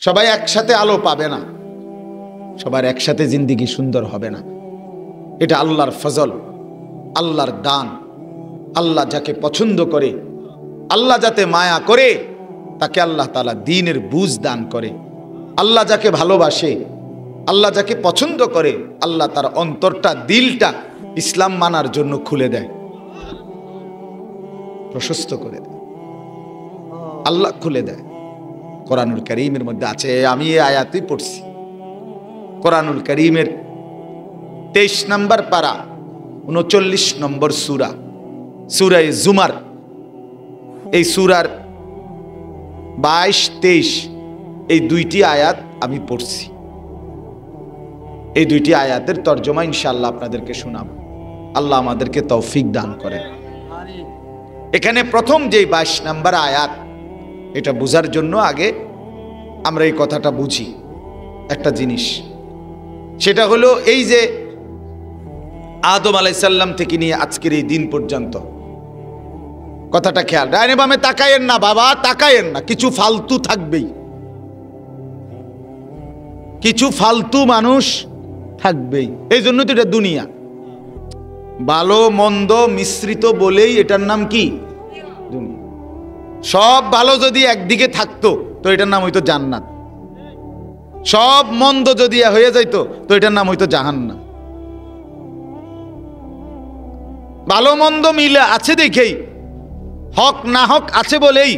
সবাই একসাথে আলো পাবে না, সবার একসাথে জিন্দেগি সুন্দর হবে না। এটা আল্লাহর ফজল, আল্লাহর দান। আল্লাহ যাকে পছন্দ করে, আল্লাহ যাতে মায়া করে, তাকে আল্লাহ তাআলা দ্বীনের বুঝ দান করে। আল্লাহ যাকে ভালোবাসে, আল্লাহ যাকে পছন্দ করে, আল্লাহ তার অন্তরটা, দিলটা ইসলাম মানার জন্য খুলে দেয়, প্রশস্ত করে দেয়, আল্লাহ খুলে দেয়। কোরআনুল কারীমের মধ্যে আছে, আমি এই আয়াতই পড়ছি, কোরআনুল কারীমের 23 নম্বর পারা 39 নম্বর সূরা, সূরা জুমার। এই সূরার 22-23 এই দুইটি আয়াত আমি পড়ছি। এই দুইটি আয়াতের তর্জমা ইনশাআল্লাহ আপনাদেরকে শোনাবো। আল্লাহ আমাদেরকে তৌফিক দান করেন। এখানে প্রথম যে 22 নম্বর আয়াত, এটা বোঝার জন্য আগে আমরা এই কথাটা বুঝি একটা জিনিস। সেটা হলো এই যে আদম আলাইহিস সালাম থেকে নিয়ে আজকের এই দিন পর্যন্ত, কথাটা খেয়াল, ডাইনে বামে তাকায়েন না বাবা, তাকায়েন না, কিছু ফালতু থাকবেই, কিছু ফালতু মানুষ থাকবেই। এই জন্য তো এটা দুনিয়া, ভালো মন্দ মিশ্রিত বলেই এটার নাম কি দুনিয়া। সব ভালো যদি একদিকে থাকতো তো এটার নাম হইতো জান্নাত, সব মন্দ যদি হয়ে যাইতো তো এটার নাম হইতো জাহান্নাম। ভালো মন্দ মিলে আছে দেখেই, হক না হক আছে বলেই,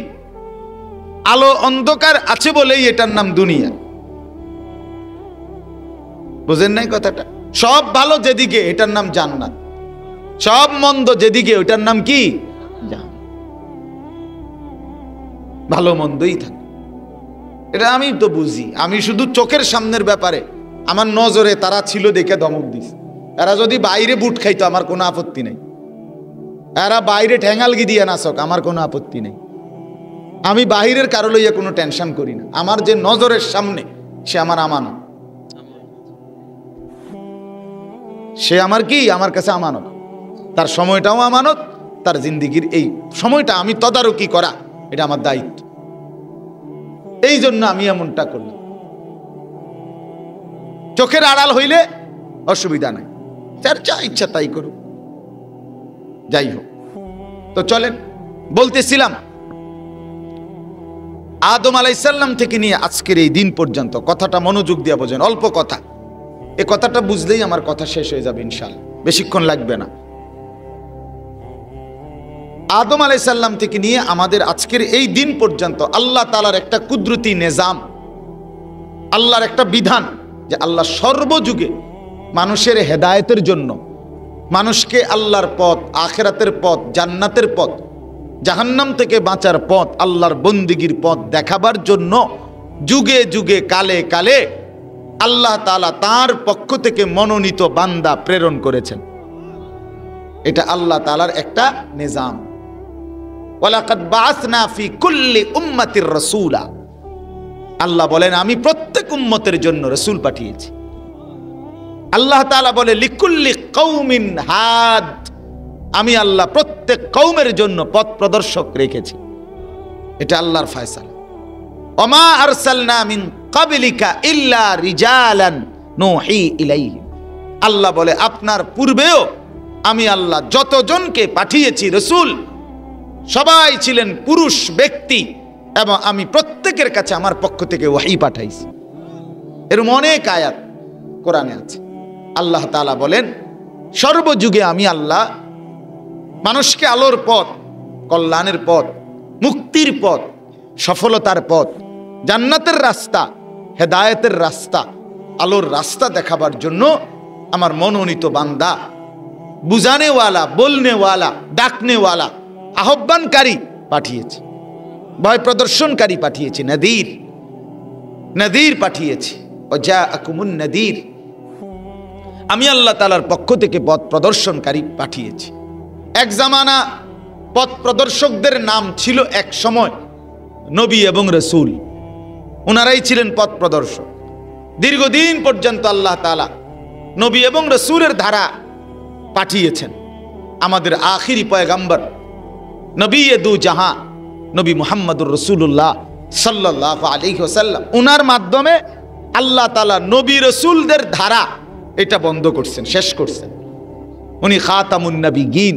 আলো অন্ধকার আছে বলেই এটার নাম দুনিয়া। বুঝেন নাই কথাটা? সব ভালো যেদিকে এটার নাম জান্নাত, সব মন্দ যেদিকে ওটার নাম কি জাহান্নাম। ভালো মন্দই থাকে, এটা আমি তো বুঝি। আমি শুধু চোখের সামনের ব্যাপারে আমার নজরে তারা ছিল দেখে ধমক দিস। এরা যদি বাইরে বুট খাইতো আমার কোনো আপত্তি নেই, এরা বাইরে ঠ্যাঙ্গালগি দিয়ে নাচক আমার কোনো আপত্তি নেই। আমি বাহিরের কারো লইয়া কোনো টেনশন করি না। আমার যে নজরের সামনে সে আমার আমানত, সে আমার কি, আমার কাছে আমানত। তার সময়টাও আমানত, তার জিন্দিগির এই সময়টা আমি তদারকি করা এটা আমার দায়িত্ব। এই জন্য আমি এমনটা করলাম। চোখের আড়াল হইলে অসুবিধা নাই, যার যা ইচ্ছা তাই করুক। যাই হোক, তো চলেন, বলতেছিলাম আদম আলাইহিস সালাম থেকে নিয়ে আজকের এই দিন পর্যন্ত, কথাটা মনোযোগ দিয়ে বোঝেন, অল্প কথা, এই কথাটা বুঝলেই আমার কথা শেষ হয়ে যাবে ইনশাআল্লাহ, বেশিক্ষণ লাগবে না। আদম আলাইহিস সালাম থেকে নিয়ে আমাদের আজকের এই দিন পর্যন্ত আল্লাহ তাআলার একটা কুদরতি নিজাম, আল্লাহর একটা বিধান, যে আল্লাহ সর্বযুগে মানুষের হেদায়েতের জন্য, মানুষকে আল্লাহর পথ, আখিরাতের পথ, জান্নাতের পথ, জাহান্নাম থেকে বাঁচার পথ, আল্লাহর বন্দিগির পথ দেখাবার জন্য যুগে যুগে কালে কালে আল্লাহ তাআলা তার পক্ষ থেকে মনোনীত বান্দা প্রেরণ করেছেন। এটা আল্লাহ তাআলার একটা নিজাম। ওয়ালাকাদ বাআসনা ফি কুল্লি উম্মাতির রাসূলা, আল্লাহ বলেন আমি প্রত্যেক উম্মতের জন্য রাসূল পাঠিয়েছি। আল্লাহ তাআলা বলে লিকুল্লি কওমিন হাদ, আমি আল্লাহ প্রত্যেক কওমের জন্য পথ প্রদর্শক রেখেছি। এটা আল্লাহর ফয়সালা। ওমা আরসালনা মিন ক্বাবলিকা ইল্লা রিজালান নূহি ইলাইহিম, আল্লাহ বলে আপনার পূর্বেও আমি আল্লাহ যতজনকে পাঠিয়েছি রাসূল, সবাই ছিলেন পুরুষ ব্যক্তি, এবং আমি প্রত্যেকের কাছে আমার পক্ষ থেকে ওহী পাঠাইছি। এরকম অনেক আয়াত কোরআনে আছে। আল্লাহ তাআলা বলেন সর্বযুগে আমি আল্লাহ মানুষকে আলোর পথ, কল্যাণের পথ, মুক্তির পথ, সফলতার পথ, জান্নাতের রাস্তা, হেদায়েতের রাস্তা, আলোর রাস্তা দেখাবার জন্য আমার মনোনীত বান্দা, বুঝানেওয়ালা, বলনেওয়ালা, ডাকনেওয়ালা, আহ্বানকারী পাঠিয়েছি, ভয় প্রদর্শনকারী পাঠিয়েছি, নদীর নদীর পাঠিয়েছি। ওয়াজাআকুমুন নদীর, আমি আল্লাহ তাআলার পক্ষ থেকে পথ প্রদর্শনকারী পাঠিয়েছি। এক জামানা পথ প্রদর্শকদের নাম ছিল এক সময় নবী এবং রাসূল, ওনারাই ছিলেন পথ প্রদর্শক। দীর্ঘদিন পর্যন্ত আল্লাহ তাআলা নবী এবং রাসূলের ধারা পাঠিয়েছেন। আমাদের আখিরি পয়গম্বর নবী দু জাহান নবী মুহাম্মদুর রাসূলুল্লাহ সাল্লাল্লাহু আলাইহি ওয়াসাল্লাম, উনার মাধ্যমে আল্লাহ তাআলা নবী রাসূলদের ধারা এটা বন্ধ করছেন, শেষ করছেন। উনি খাতামুন নবিয়্যিন,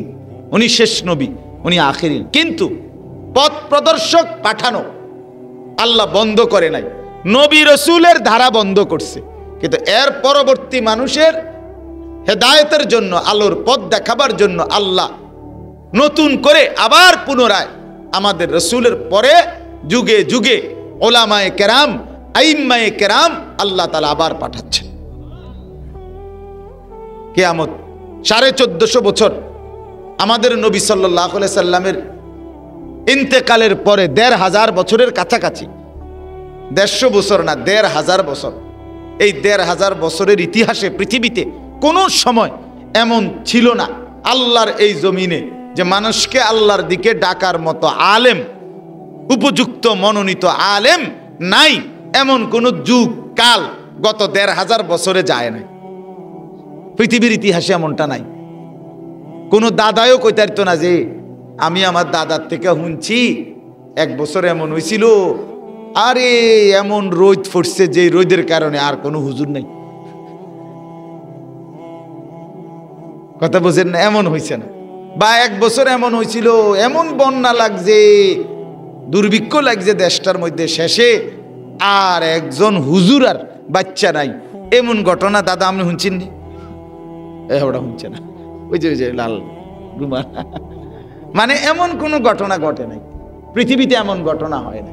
উনি শেষ নবী, উনি আখিরিন। কিন্তু পথ প্রদর্শক পাঠানো আল্লাহ বন্ধ করে নাই, নবী রাসূলের ধারা বন্ধ করছে। কিন্তু এর পরবর্তী মানুষের হেদায়েতের জন্য, আলোর পথ দেখাবার জন্য আল্লাহ নতুন করে আবার পুনরায় আমাদের রাসূলের পরে যুগে যুগে ওলামায়ে কেরাম, আইম্মায়ে কেরাম আল্লাহ তাআলা আবার পাঠাচ্ছেন। কিয়ামত 1450 বছর আমাদের নবী সাল্লাল্লাহু আলাইহি সাল্লামের ইন্তেকালের পরে 1500 বছরের কাছাকাছি, 150 বছর না, 1500 বছর। এই 1500 বছরের ইতিহাসে পৃথিবীতে কোনো সময় এমন ছিল না আল্লাহর এই জমিনে যে মানুষকে আল্লাহর দিকে ডাকার মতো আলেম, উপযুক্ত মনোনীত আলেম নাই। এমন কোন যুগ কাল গত 1500 বছরে যায় নাই, পৃথিবীর ইতিহাসে এমনটা নাই। কোন দাদাও কইতে পারতো না যে আমি আমার দাদার থেকে শুনছি 1 বছর এমন হয়েছিল, আরে এমন রোদ ফুটছে যে রোদের কারণে আর কোনো হুজুর নাই। কথা বুঝেন না? এমন হয়েছে না। বা 1 বছর এমন হয়েছিল, এমন বন্যা লাগছে, দুর্ভিক্ষ লাগছে দেশটার মধ্যে, শেষে আর একজন হুজুর আর বাচ্চা নাই। এমন ঘটনা দাদা আপনি শুনছেন নি? ওটা শুনছে না, ওই যে লাল রুমাল। মানে এমন কোনো ঘটনা ঘটে নাই, পৃথিবীতে এমন ঘটনা হয় না।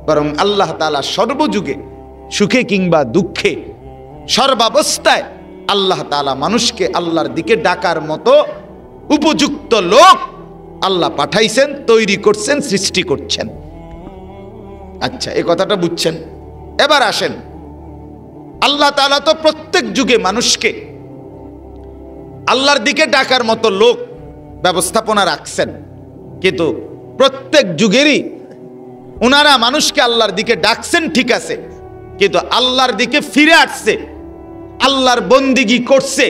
বরং আল্লাহ তাআলা সর্বযুগে সুখে কিংবা দুঃখে সর্বাবস্থায় আল্লাহ তাআলা মানুষকে আল্লাহর দিকে ডাকার মতো উপযুক্ত লোক আল্লাহ পাঠাইছেন, তৈরি করছেন, সৃষ্টি করছেন। আচ্ছা, এই কথাটা বুঝছেন? এবার আসেন, আল্লাহ তাআলা তো প্রত্যেক যুগে মানুষকে আল্লাহর দিকে ডাকার মতো লোক ব্যবস্থাপনা রাখছেন, কিন্তু প্রত্যেক যুগেরই ওনারা মানুষকে আল্লাহর দিকে ডাকছেন, ঠিক আছে, কিন্তু আল্লাহর দিকে ফিরে আসছে, আল্লাহর বন্দিগি করছে,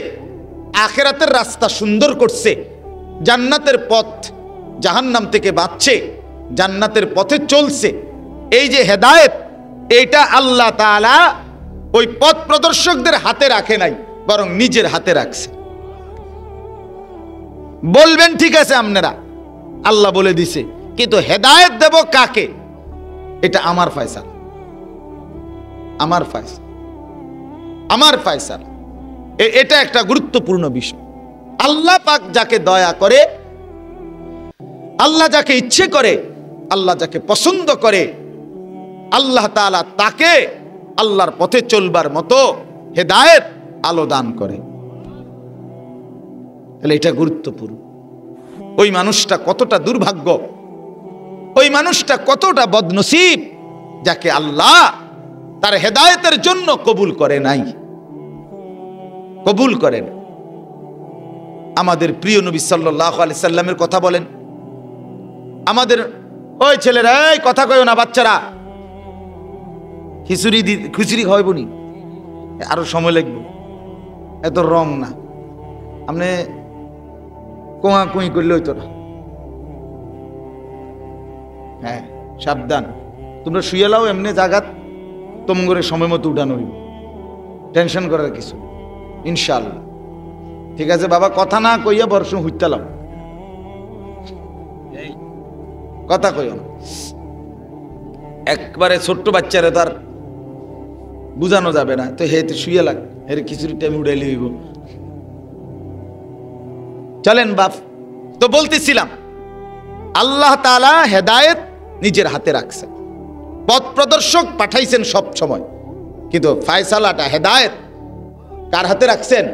আখিরাতের রাস্তা সুন্দর করছে, জান্নাতের পথ জাহান্নাম থেকে বাঁচছে, জান্নাতের পথে চলছে। এই যে হেদায়েত, এটা আল্লাহ তাআলা ওই পথ প্রদর্শকদের হাতে রাখে নাই, বরং নিজের হাতে রাখছে। বলবেন ঠিক আছে আপনারা, আল্লাহ বলে দিছে, কিন্তু হেদায়েত দেব কাকে এটা আমার ফয়সালা, আমার ফয়সালা, আমার ফয়সালা। এটা একটা গুরুত্বপূর্ণ বিষয়। আল্লাহ পাক যাকে দয়া করে, আল্লাহ যাকে ইচ্ছে করে, আল্লাহ যাকে পছন্দ করে, আল্লাহ তাআলা তাকে আল্লাহর পথে চলবার মতো হেদায়েত, আলো দান করে। তাহলে এটা গুরুত্বপূর্ণ। ওই মানুষটা কতটা দুর্ভাগ্য, ওই মানুষটা কতটা বদনসিব যাকে আল্লাহ তার হেদায়েতের জন্য কবুল করে নাই, কবুল করেন। আমাদের প্রিয় নবী সাল্লাল্লাহু আলাইহি সাল্লামের কথা বলেন। আমাদের ওই ছেলেরা, এই কথা কইও না, বাচ্চারা খিচুড়ি খাওয়াইব নি, আরো সময় লাগবে, এত রং না, আপনি কোয়া কুই করলে হইতো না। হ্যাঁ, সাবধান, তোমরা শুয়ে লাও এমনি জাগাত, তোমরে সময় মতো উঠানো হইব, টেনশন করার কিছু ইনশাআল্লাহ। ঠিক আছে বাবা, কথা না কইয়া বর্ষ হইতে লাও, কথা কইও না। একবারে ছোট্ট বাচ্চারে তার বুঝানো যাবে না, তো হে শুয়ে লাগ, এর খিচুড়ি টাইম উড়াইলে হইব। চলেন বাপ, তো বলতেছিলাম আল্লাহ তাআলা হেদায়েত নিজের হাতে রাখছেন, পথ প্রদর্শক পাঠাইছেন সব সময়, কিন্তু ফয়সালাটা হেদায়েত কার হাতে রাখছেন?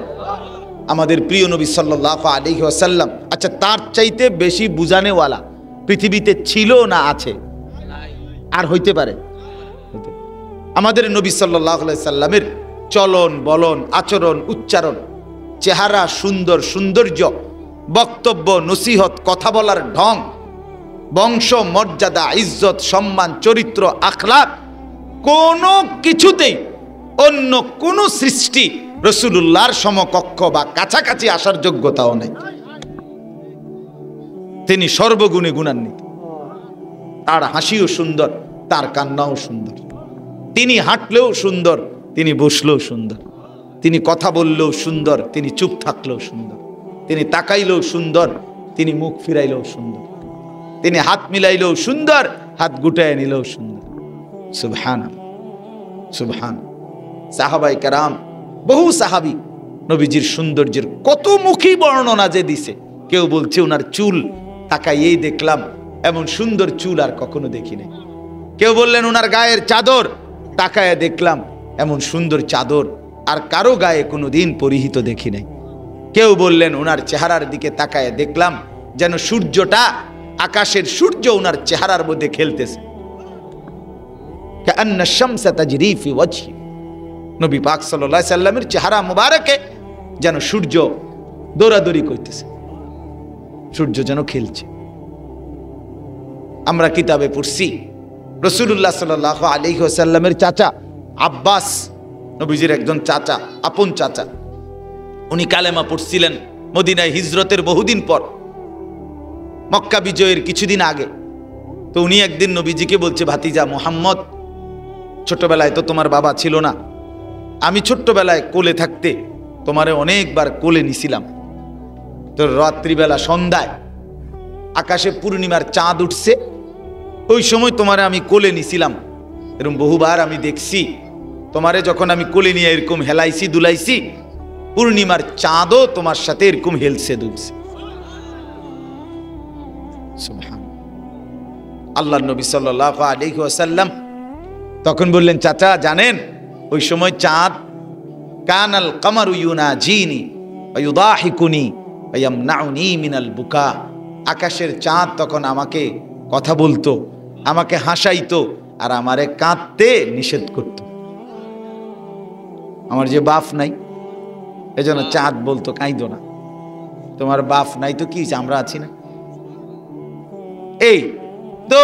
আমাদের প্রিয় নবী সাল্লাল্লাহু আলাইহি ওয়াসাল্লাম। আচ্ছা, তার চাইতে বেশি বুঝানেওয়ালা পৃথিবীতে ছিল না আছে? আর হইতে পারে? আমাদের নবী সাল্লাল্লাহু আলাইহি সাল্লামের চলন বলন, আচরণ, উচ্চারণ, চেহারা, সুন্দর সৌন্দর্য, বক্তব্য, নসিহত, কথা বলার ঢং, বংশ, মর্যাদা, ইজ্জত, সম্মান, চরিত্র, আখলাক, কোনো কিছুতেই অন্য কোন সৃষ্টি রাসূলুল্লাহর সমকক্ষ বা কাছাকাছি আসার যোগ্যতাও নেই। তিনি সর্বগুণে গুণান্বিত, তার হাসিও সুন্দর, তার কান্নাও সুন্দর। তিনি হাঁটলেও সুন্দর, তিনি বসলেও সুন্দর, তিনি কথা বললেও সুন্দর, তিনি চুপ থাকলেও সুন্দর, তিনি তাকাইলেও সুন্দর, তিনি মুখ ফিরাইলেও সুন্দর, তিনি হাত মিলাইলেও সুন্দর, হাত গুটায় নিলেও সুন্দর। সুবহানাল্লাহ, সুবহান। সাহাবায়ে কেরাম, বহু সাহাবী নবীজির সৌন্দর্যের কত মুখী বর্ণনা যে দিছে। কেউ বলছে ওনার চুল তাকাইয়েই দেখলাম এমন সুন্দর চুল আর কখনো দেখি নাই। কেউ বললেন ওনার গায়ের চাদর তাকায় দেখলাম এমন সুন্দর চাদর আর কারো গায়ে কোনোদিন পরিহিত দেখি নাই। কেউ বললেন ওনার চেহারার দিকে তাকায় দেখলাম যেন সূর্যটা, আকাশের সূর্য ওনার চেহারার মধ্যে খেলতেছে। কাআন্না শামসা তাজরি ফি ওয়াজহি, নবী পাক সাল্লাল্লাহু আলাইহি সাল্লামের চেহারা মুবারকে যেন সূর্য দৌড়াদৌড়ি করতেছে, সূর্য যেন খেলছে। আমরা কিতাবে পড়ছি রাসূলুল্লাহ সাল্লাল্লাহু আলাইহি ওয়াসাল্লামের চাচা আব্বাস, নবীজির একজন চাচা, আপন চাচা, উনি কালেমা পড়ছিলেন মদিনায় হিজরতের বহুদিন পর, মক্কা বিজয়ের কিছুদিন আগে। তো উনি একদিন নবীজিকে বলছে, ভাতিজা মুহাম্মদ, ছোটবেলায় তো তোমার বাবা ছিল না, আমি ছোট্টবেলায় কোলে থাকতে তোমারে অনেকবার কোলে নিছিলাম। তো রাত্রিবেলা সন্ধ্যায় আকাশে পূর্ণিমার চাঁদ উঠছে, ওই সময় তোমারে আমি কোলে নিছিলাম। এরকম বহুবার আমি দেখছি তোমারে, যখন আমি কোলে নিয়ে এরকম হেলাইছি দুলাইছি, পূর্ণিমার চাঁদও তোমার সাথে এরকম হেলছে দুলছে। সুবহানাল্লাহ। আল্লাহর নবী সাল্লাল্লাহু আলাইহি ওয়াসাল্লাম তখন বললেন, চাচা জানেন ওই সময় চাঁদ, কানাল কামারু ইউনাজিনি ওয়া ইউদাহিকুনি ওয়া ইয়ামনাউনি মিনাল বুকা, আকাশের চাঁদ তখন আমাকে কথা বলতো, আমাকে হাসাইতো আর আমারে কাঁদতে নিষেধ করত। আমার যে বাপ নাই এজন্য চাঁদ বলতো কাঁদো না, তোমার বাপ নাই তো কি আমরা আছি না। এই তো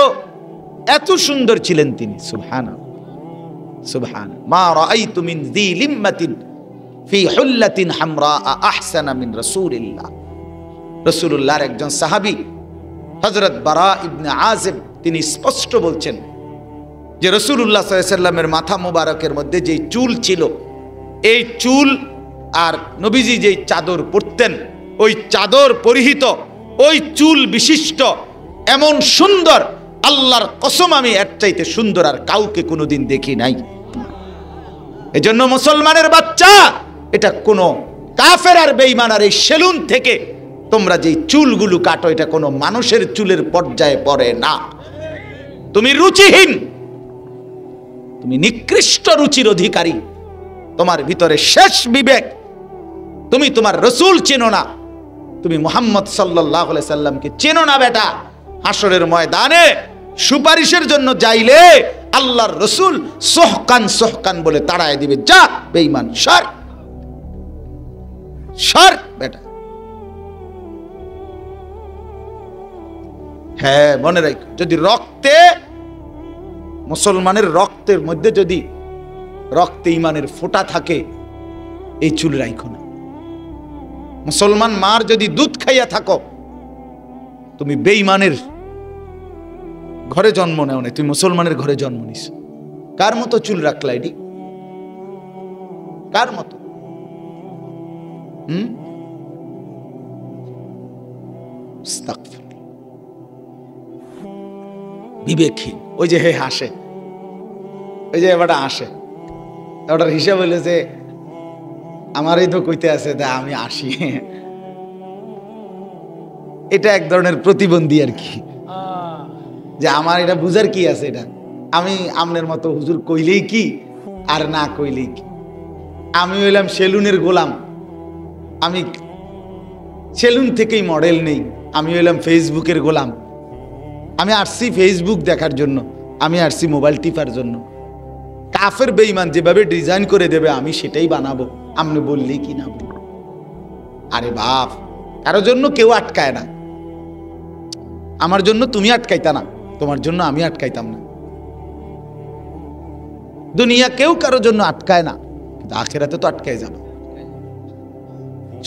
এত সুন্দর ছিলেন তিনি। সুবহানাল্লাহ, সুবহান। মা রাআইতু মিন যী লিম্মাতিন ফি হুল্লাতিন হামরা আহসানা মিন রাসূলিল্লাহ। রাসূলুল্লাহর একজন সাহাবী হযরত বারা ইবনে আযিব তিনি স্পষ্ট বলছেন যে রাসূলুল্লাহ সাল্লাল্লাহু আলাইহি সাল্লামের মাথা মোবারকের মধ্যে যেই চুল ছিল, এই চুল আর নবীজি যেই চাদর পরতেন, ওই চাদর পরিহিত, ওই চুল বিশিষ্ট এমন সুন্দর, আল্লাহর কসম আমি এর চাইতে সুন্দর আর কাউকে কোনোদিন দেখি নাই। এজন্য মুসলমানের বাচ্চা, এটা কোনো কাফের আর বেঈমান আর এই সেলুন থেকে তোমরা যেই চুলগুলো কাটো, এটা কোনো মানুষের চুলের পর্যায়ে পড়ে না। তুমি রুচিহীন, তুমি নিকৃষ্ট রুচির অধিকারী, তোমার ভিতরে শেষ বিবেক, তুমি তোমার রসুল চেনো না, তুমি মুহাম্মদ সাল্লাল্লাহু আলাইহি সাল্লামকে চেনো না। বেটা, হাসরের ময়দানে সুপারিশের জন্য যাইলে আল্লাহর রসুল সোহকান সোহকান বলে তাড়ায় দিবে, যা বেঈমান, সর সর বেটা। হ্যাঁ, মনে রাখো, যদি রক্তে, মুসলমানের রক্তের মধ্যে যদি রক্তে ইমানের ফোঁটা থাকে, এই চুল রাখো না। মুসলমান মার যদি দুধ খাইয়া থাকো, তুমি বেঈমানের ঘরে জন্ম নেও না, তুমি মুসলমানের ঘরে জন্ম নিস। কার মতো চুল রাখলা এটি? কার মতো? বিবেকহীন। ওই যে হে হাসে, ওই যে এবারটা আসে, ওটার হিসাব হইলে যে আমারই তো কইতে আছে, তা আমি আসি। এটা এক ধরনের প্রতিবন্ধী আর কি, যে আমার এটা বুঝার কি আছে, এটা আমি আমনের মতো হুজুর কইলেই কি আর না কইলেই কি। আমি হইলাম সেলুনের গোলাম, আমি সেলুন থেকেই মডেল নেই, আমি হইলাম ফেসবুকের গোলাম। আমি আসছি ফেসবুক দেখার জন্য, আমি আসছি মোবাইল টিপার জন্য। কাফের বেঈমান যেভাবে ডিজাইন করে দেবে আমি সেটাই বানাবো, আপনি বললেই কি না বলবো। আরে বাপ, কারোর জন্য কেউ আটকায় না। আমার জন্য তুমি আটকাইতা না, তোমার জন্য আমি আটকাইতাম না। দুনিয়া কেউ কারোর জন্য আটকায় না, কিন্তু আখেরাতে তো আটকায় যাবে।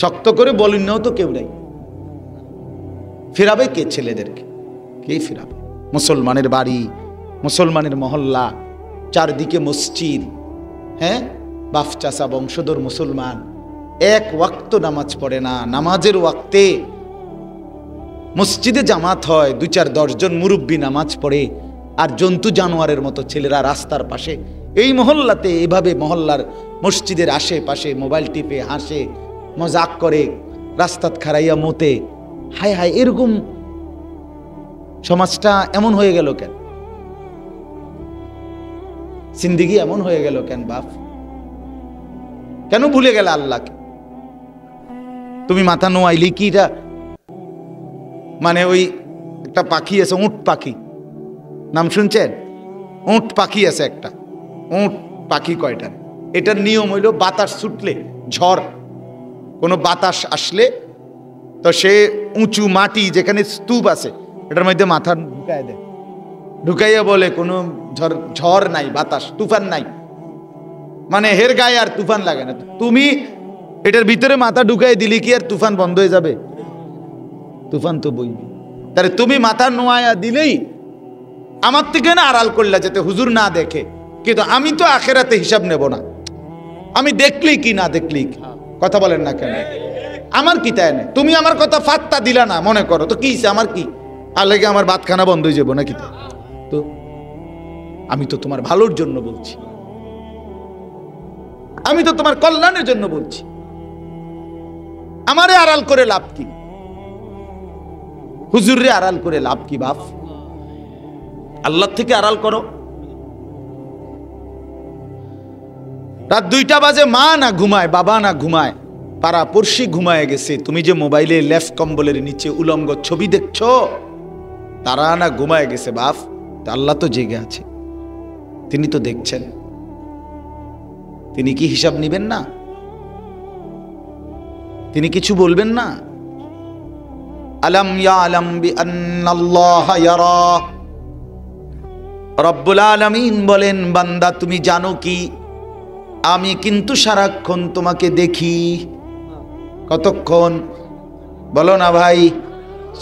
শক্ত করে বলেন নাও তো কেউ নাই, ফেরাবে কে ছেলেদেরকে? কে ফেরাবে? মুসলমানের বাড়ি, মুসলমানের মহল্লা, চারদিকে মসজিদ, হ্যাঁ, বাপ চাচা বংশধর মুসলমান, এক ওয়াক্ত নামাজ পড়ে না। নামাজের ওয়াক্তে মসজিদে জামাত হয়, 2-4-10 জন মুরব্বী নামাজ পড়ে, আর জন্তু জানোয়ারের মতো ছেলেরা রাস্তার পাশে এই মহল্লাতে এভাবে মহল্লার মসজিদের আশেপাশে মোবাইল টিপে হাসে, মজাক করে, রাস্তাত খারাইয়া মতে। হায় হায়, এরকম সমাজটা এমন হয়ে গেল কেন? জিন্দেগি এমন হয়ে গেল কেন বাপ? কেন ভুলে গেল আল্লাহকে? তুমি মাথা নোয়াইলি কি এটা? মানে ওই একটা পাখি আছে, উট পাখি, নাম শুনছেন? উট পাখি আছে একটা, উট পাখি কয়টা? এটার নিয়ম হইল বাতাস ছুটলে, ঝড়, কোনো বাতাস আসলে তো সে উঁচু মাটি যেখানে স্তূপ আছে এটার মধ্যে মাথা ঢুকায় দেয়, ঢুকাইয়া বলে কোনো ঝড় নাই, বাতাস তুফান নাই, মানে হের গায়ে আর তুফান লাগে না। তুমি এটার ভিতরে মাথা ঢুকাই দিলি কি আর তুফান বন্ধ হয়ে যাবে? তুফান তো বইবি। তাহলে তুমি মাথা নোয়া দিলেই আমার থেকে না আড়াল করলা যাতে হুজুর না দেখে, কিন্তু আমি তো আখেরাতে হিসাব নেব না। আমি দেখলি কি না দেখলি, কথা বলেন না কেন? আমার কি তাই না? তুমি আমার কথা ফাত্তা দিলা না, মনে করো তো কি আমার কি আর লাগে আমার ভাতখানা বন্ধ হয়ে যাবো নাকি? তো আমি তো তোমার ভালোর জন্য বলছি, আমি তো তোমার কল্যাণের জন্য বলছি। আমারে আড়াল করে লাভ কি? হুজুরে আড়াল করে লাভ কি বাপ? আল্লাহ থেকে আড়াল করো। রাত 2টা বাজে, মা না ঘুমায়, বাবা না ঘুমায়, পাড়া পড়শি ঘুমায় গেছে, তুমি যে মোবাইলে লেফট কম্বলের নিচে উলঙ্গ ছবি দেখছো, তারা না ঘুমায় গেছে বাপ। আল্লাহ তো জেগে আছে, তিনি তো দেখছেন, তিনি কি হিসাব নিবেন না? তিনি কিছু বলবেন না? আলাম ইয়ালাম বিআন্নাল্লাহা ইয়ারা, রব্বুল আলামিন বলেন, বান্দা তুমি জানো কি আমি কিন্তু সারাক্ষণ তোমাকে দেখি। কতক্ষণ বলো না ভাই?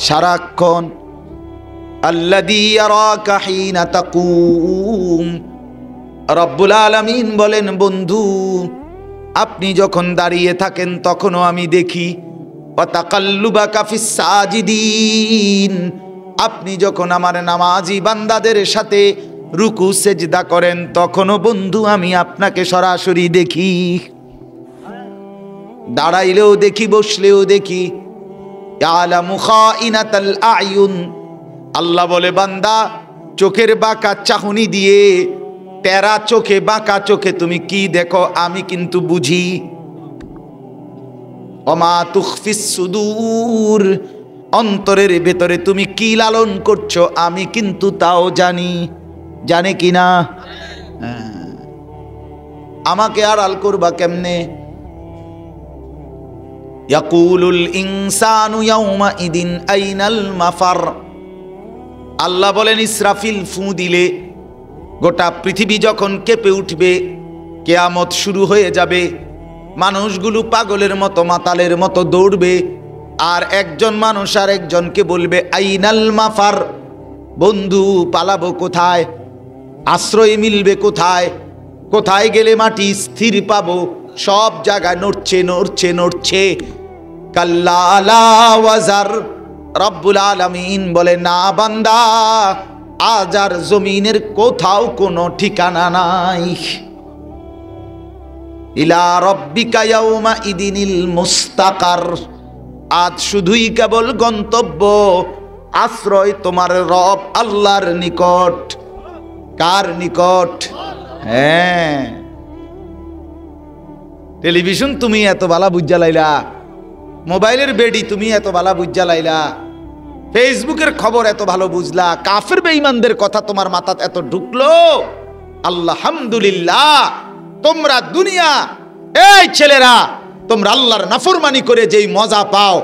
সারাক্ষণ। আল্লাযী ইয়ারাকা হিনা তাকুম, রব্বুল আলামিন বলেন, বন্ধু আপনি যখন দাঁড়িয়ে থাকেন তখনও আমি দেখি। ওয়া তাকাল্লুবাকা ফিস সাজিদিন, আপনি যখন আমার নামাজি বান্দাদের সাথে রুকু সেজদা করেন তখনও বন্ধু আমি আপনাকে সরাসরি দেখি। দাঁড়াইলেও দেখি, বসলেও দেখি। ইয়ালামু খাইনাতাল আয়ুন, আল্লাহ বলে বান্দা চোখের বাঁকা চাহনি দিয়ে, তেরা চোখে, বাঁকা চোখে তুমি কি দেখো আমি কিন্তু বুঝি। ওমা তুখফিস সুদূর, অন্তরের ভেতরে তুমি কি লালন করছো আমি কিন্তু তাও জানি। জানে কিনা? আমাকে আড়াল করবা কেমনে? ইয়াকুলুল ইনসানু ইয়াউমা ইদিন আইনাল মাফার, আল্লাহ বলেন ইসরাফিল ফু দিলে গোটা পৃথিবী যখন কেঁপে উঠবে, কিয়ামত শুরু হয়ে যাবে, মানুষগুলো পাগলের মতো মাতালের মতো দৌড়বে, আর একজন মানুষ আর একজনকে বলবে আইনাল মাফার, বন্ধু পালাবো কোথায়, আশ্রয় মিলবে কোথায়, কোথায় গেলে মাটি স্থির পাবো? সব জায়গায় নড়ছে নড়ছে নড়ছে। কাল্লা লা ওয়াজার, রব্বুল আলামিন বলে না বান্দা, আজ আর জমিনের কোথাও কোনো ঠিকানা নাই। ইলা রব্বিকা ইয়াউমা ইদিনিল মুস্তাকার, আজ শুধুই কেবল গন্তব্য, আশ্রয় তোমার রব আল্লাহর নিকট। কার নিকট? হ্যাঁ, টেলিভিশন তুমি এত বালা বুঝা লাইলা, মোবাইলের বেডি তুমি এত বালা বুঝা লাইলা, ফেসবুকের খবর এত ভালো বুঝলা, কাফের বেঈমানদের কথা তোমার মাথাত এত ঢুকলো, আলহামদুলিল্লাহ। তোমরা দুনিয়া, এই ছেলেরা, তোমরা আল্লাহর নাফরমানি করে যেই মজা পাও,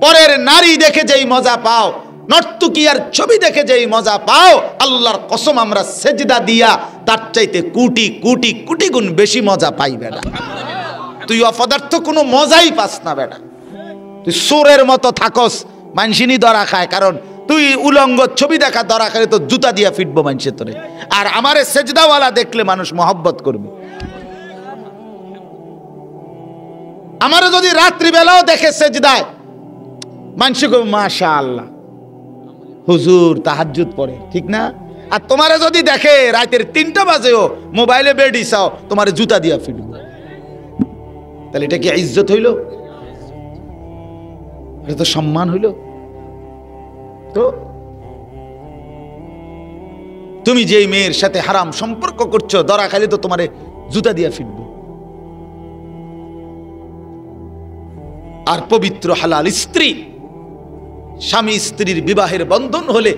পরের নারী দেখে যেই মজা পাও, নর্তকীয়ার ছবি দেখে যেই মজা পাও, আল্লাহর কসম আমরা সেজদা দিয়া তার চাইতে কোটি কোটি কোটি গুণ বেশি মজা পাই বেটা। তুই অপদার্থ কোনো মজাই পাস না বেটা, তুই সোরের মতো থাকস, মানসিনি ধরা খায়, কারণ তুই উলঙ্গ ছবি দেখা দরা করে তো জুতা দিয়া ফিটবো মানুষের তোরে। আর আমারে সেজদাওয়ালা দেখলে মানুষ মহব্বত করবে। আমারে যদি রাত্রিবেলাও দেখে সেজদায়, মানুষ কবে মাশাআল্লাহ হুজুর তাহাজ্জুদ পড়ে, ঠিক না? আর তোমারে যদি দেখে রাতের 3টা বাজেও মোবাইলে বেডি চাও, তোমারে জুতা দিয়া ফিটবো। তাহলে এটা কি ইজ্জত হইল? এটা তো সম্মান হইল। তো তুমি যেই মেয়ের সাথে হারাম সম্পর্ক করছো, ধরা খাইলে তো তোমারে জুতা দিয়া ফিটবো। আর পবিত্র হালাল স্ত্রী, স্বামী স্ত্রীর বিবাহের বন্ধন হলে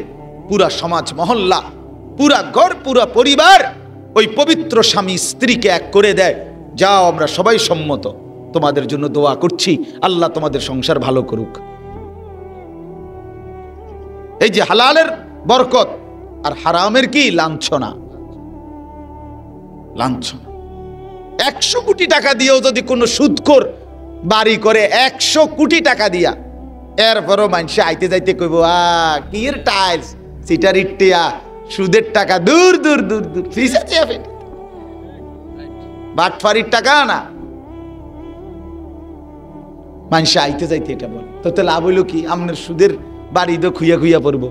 পুরা সমাজ মহল্লা, পুরা ঘর, পুরা পরিবার ওই পবিত্র স্বামী স্ত্রীকে এক করে দেয়। যাও আমরা সবাই সম্মত, তোমাদের জন্য দোয়া করছি, আল্লাহ তোমাদের সংসার ভালো করুক। এই যে হালালের বরকত আর হারামের কি লাঞ্ছনা। লাঞ্ছনা 100 কোটি টাকা দিয়েও যদি কোনো সুদখোর বাড়ি করে, 100 কোটি টাকা দিয়া, এরপরও মানুষে আইতে যাইতে কইব কির টাইলস সিটার ইটিয়া সুদের টাকা, দূর দূর দূর দূর ফ্রিজে চেয়ে বাটফারির টাকা না। মানুষে আইতে যাইতে এটা বলে, তো লাভ হইল কি? আপনার সুদের বাড়ি তো খুইয়া খুইয়া পড়বো।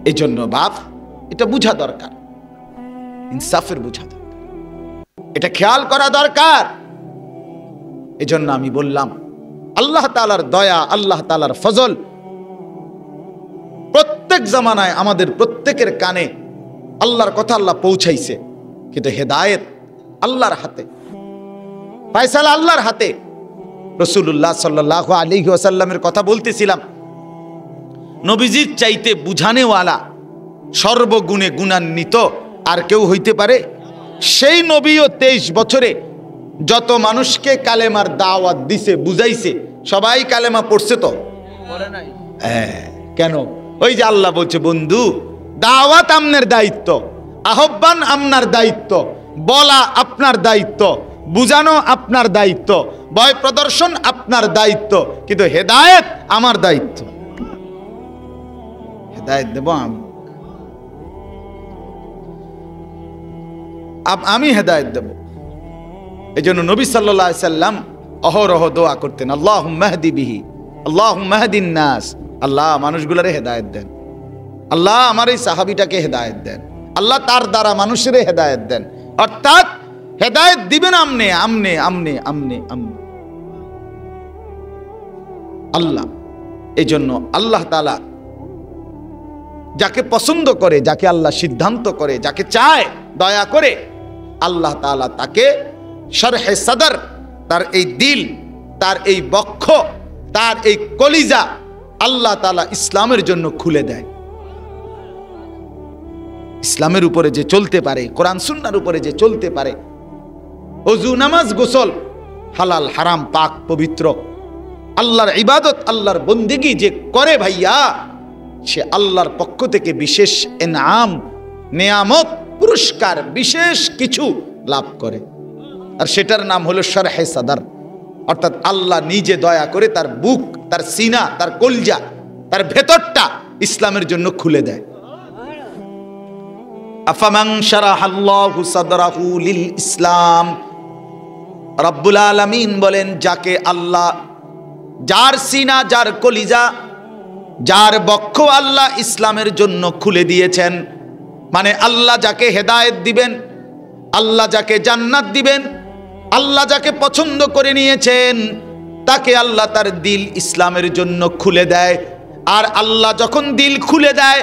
এই জন্য বাপ এটা বুঝা দরকার, ইনসাফের বুঝা দরকার, এটা খেয়াল করা দরকার। এজন্য আমি বললাম আল্লাহ তাআলার দয়া, আল্লাহ তাআলার ফজল প্রত্যেক জামানায় আমাদের প্রত্যেকের কানে আল্লাহর কথা আল্লাহ পৌঁছাইছে, কিন্তু হেদায়েত আল্লাহর হাতে, ফয়সালা আল্লাহর হাতে। রাসূলুল্লাহ সাল্লাল্লাহু আলাইহি ওয়াসাল্লামের কথা বলতেছিলাম, নবীজির চাইতে বুঝানেওয়ালা, সর্বগুণে গুণান্বিত আর কেউ হইতে পারে? সেই নবীও 23 বছরে যত মানুষকে কালেমার দাওয়াত দিছে, বুঝাইছে, সবাই কালেমা পড়ছে তো? কেন? ওই যে আল্লাহ বলছে, বন্ধু দাওয়াত আপনার দায়িত্ব, আহ্বান আপনার দায়িত্ব, বলা আপনার দায়িত্ব, বুঝানো আপনার দায়িত্ব, ভয় প্রদর্শন আপনার দায়িত্ব, কিন্তু হেদায়েত আমার দায়িত্ব। হেদায়েত দেব আমি হেদায়েত দেব। এই জন্য নবী সাল্লাল্লাহু আলাইহি সাল্লাম অহরহ দোয়া করতেন, আল্লাহুম্মা হদি বিহি, আল্লাহুম্মা হদিন নাস, আল্লাহ মানুষগুলোরে হেদায়েত দেন, আল্লাহ আমার এই সাহাবীটাকে হেদায়েত দেন, আল্লাহ তার দ্বারা মানুষের হেদায়েত দেন। অর্থাৎ হেদায়েত দিবেন আমনে আমনে আমনে আমনে আমনে আল্লাহ। এই জন্য আল্লাহ তাআলা যাকে পছন্দ করে, যাকে আল্লাহ সিদ্ধান্ত করে, যাকে চায় দয়া করে, আল্লাহ তাআলা তাকে শরহে সদর, তার এই দিল, তার এই বক্ষ, তার এই কলিজা আল্লাহ তাআলা ইসলামের জন্য খুলে দেয়। ইসলামের উপরে যে চলতে পারে, কোরআন সুন্নাহর উপরে যে চলতে পারে, ওযু নামাজ গোসল হালাল হারাম পাক পবিত্র, আল্লাহর ইবাদত, আল্লাহর বন্দেগী যে করে ভাইয়া, সে আল্লাহর পক্ষ থেকে বিশেষ ইনাম, নেয়ামত, পুরস্কার, বিশেষ কিছু লাভ করে। আর সেটার নাম হলো শরহে সদর। অর্থাৎ আল্লাহ নিজে দয়া করে তার বুক, তার সিনা, তার কলজা, তার ভেতরটা ইসলামের জন্য খুলে দেয়। আফামান শারাহাল্লাহু সাদরাহু লিল ইসলাম, রব্বুল আলামিন বলেন, যাকে আল্লাহ, যার সিনা, যার কলিজা, যার বক্ষ আল্লাহ ইসলামের জন্য খুলে দিয়েছেন, মানে আল্লাহ যাকে হেদায়েত দিবেন, আল্লাহ যাকে জান্নাত দিবেন, আল্লাহ যাকে পছন্দ করে নিয়েছেন, তাকে আল্লাহ তার দিল ইসলামের জন্য খুলে দেয়। আর আল্লাহ যখন দিল খুলে দেয়,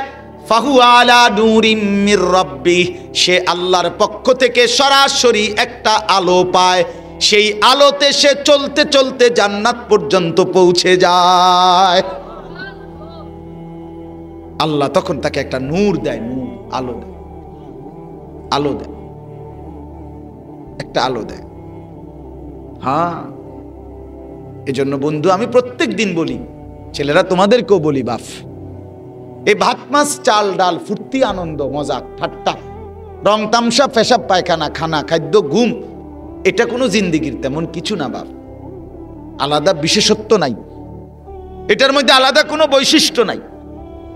ফাহু আলা নূরিম মির রাব্বিহ, সে আল্লাহর পক্ষ থেকে সরাসরি একটা আলো পায়। সেই আলোতে সে চলতে চলতে জান্নাত পর্যন্ত পৌঁছে যায়। আল্লাহ তখন তাকে একটা নূর দেয়, নূর, আলো দেয়, আলো দেয়, একটা আলো দেয়। হ্যাঁ, এজন্য বন্ধু আমি প্রত্যেক দিন বলি, ছেলেরা তোমাদেরকেও বলি, বাপ, এই ভাত মাছ চাল ডাল, ফুর্তি আনন্দ মজা ঠাট্টা, রং তামসা, পেশাব পায়খানা, খানা খাদ্য, ঘুম, এটা কোনো জিন্দিগির তেমন কিছু না বাপ। আলাদা বিশেষত্ব নাই। এটার মধ্যে আলাদা কোনো বৈশিষ্ট্য নাই।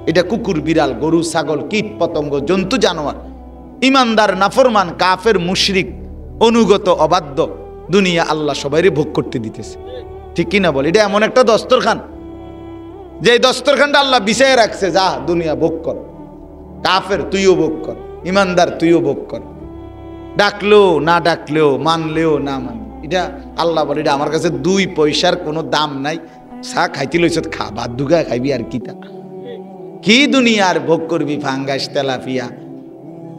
এটা কুকুর, বিড়াল, গরু, ছাগল, কীট পতঙ্গ, জন্তু, জানোয়ার, ইমানদার, নাফরমান, কাফের, মুশরিক, অনুগত, অবাধ্য, দুনিয়া আল্লাহ সবাইরে ভোগ করতে দিতেছে। ঠিক কিনা বল? এটা এমন একটা দস্তরখান, যে দস্তরখানটা আল্লাহ বিছায় রাখছে, যা দুনিয়া ভোগ কর। কাফের তুইও ভোগ কর, ইমানদার তুইও ভোগ কর, ডাকলেও না ডাকলেও, মানলেও না মানলেও। এটা আল্লাহ বলে, এটা আমার কাছে 2 পয়সার কোনো দাম নাই। চা খাইতে লইছ, খা, ভাত দুগা খাইবি, আর কিতা কি দুনিয়ার ভোগ করবি? ফাঙ্গাস, তেলাপিয়া,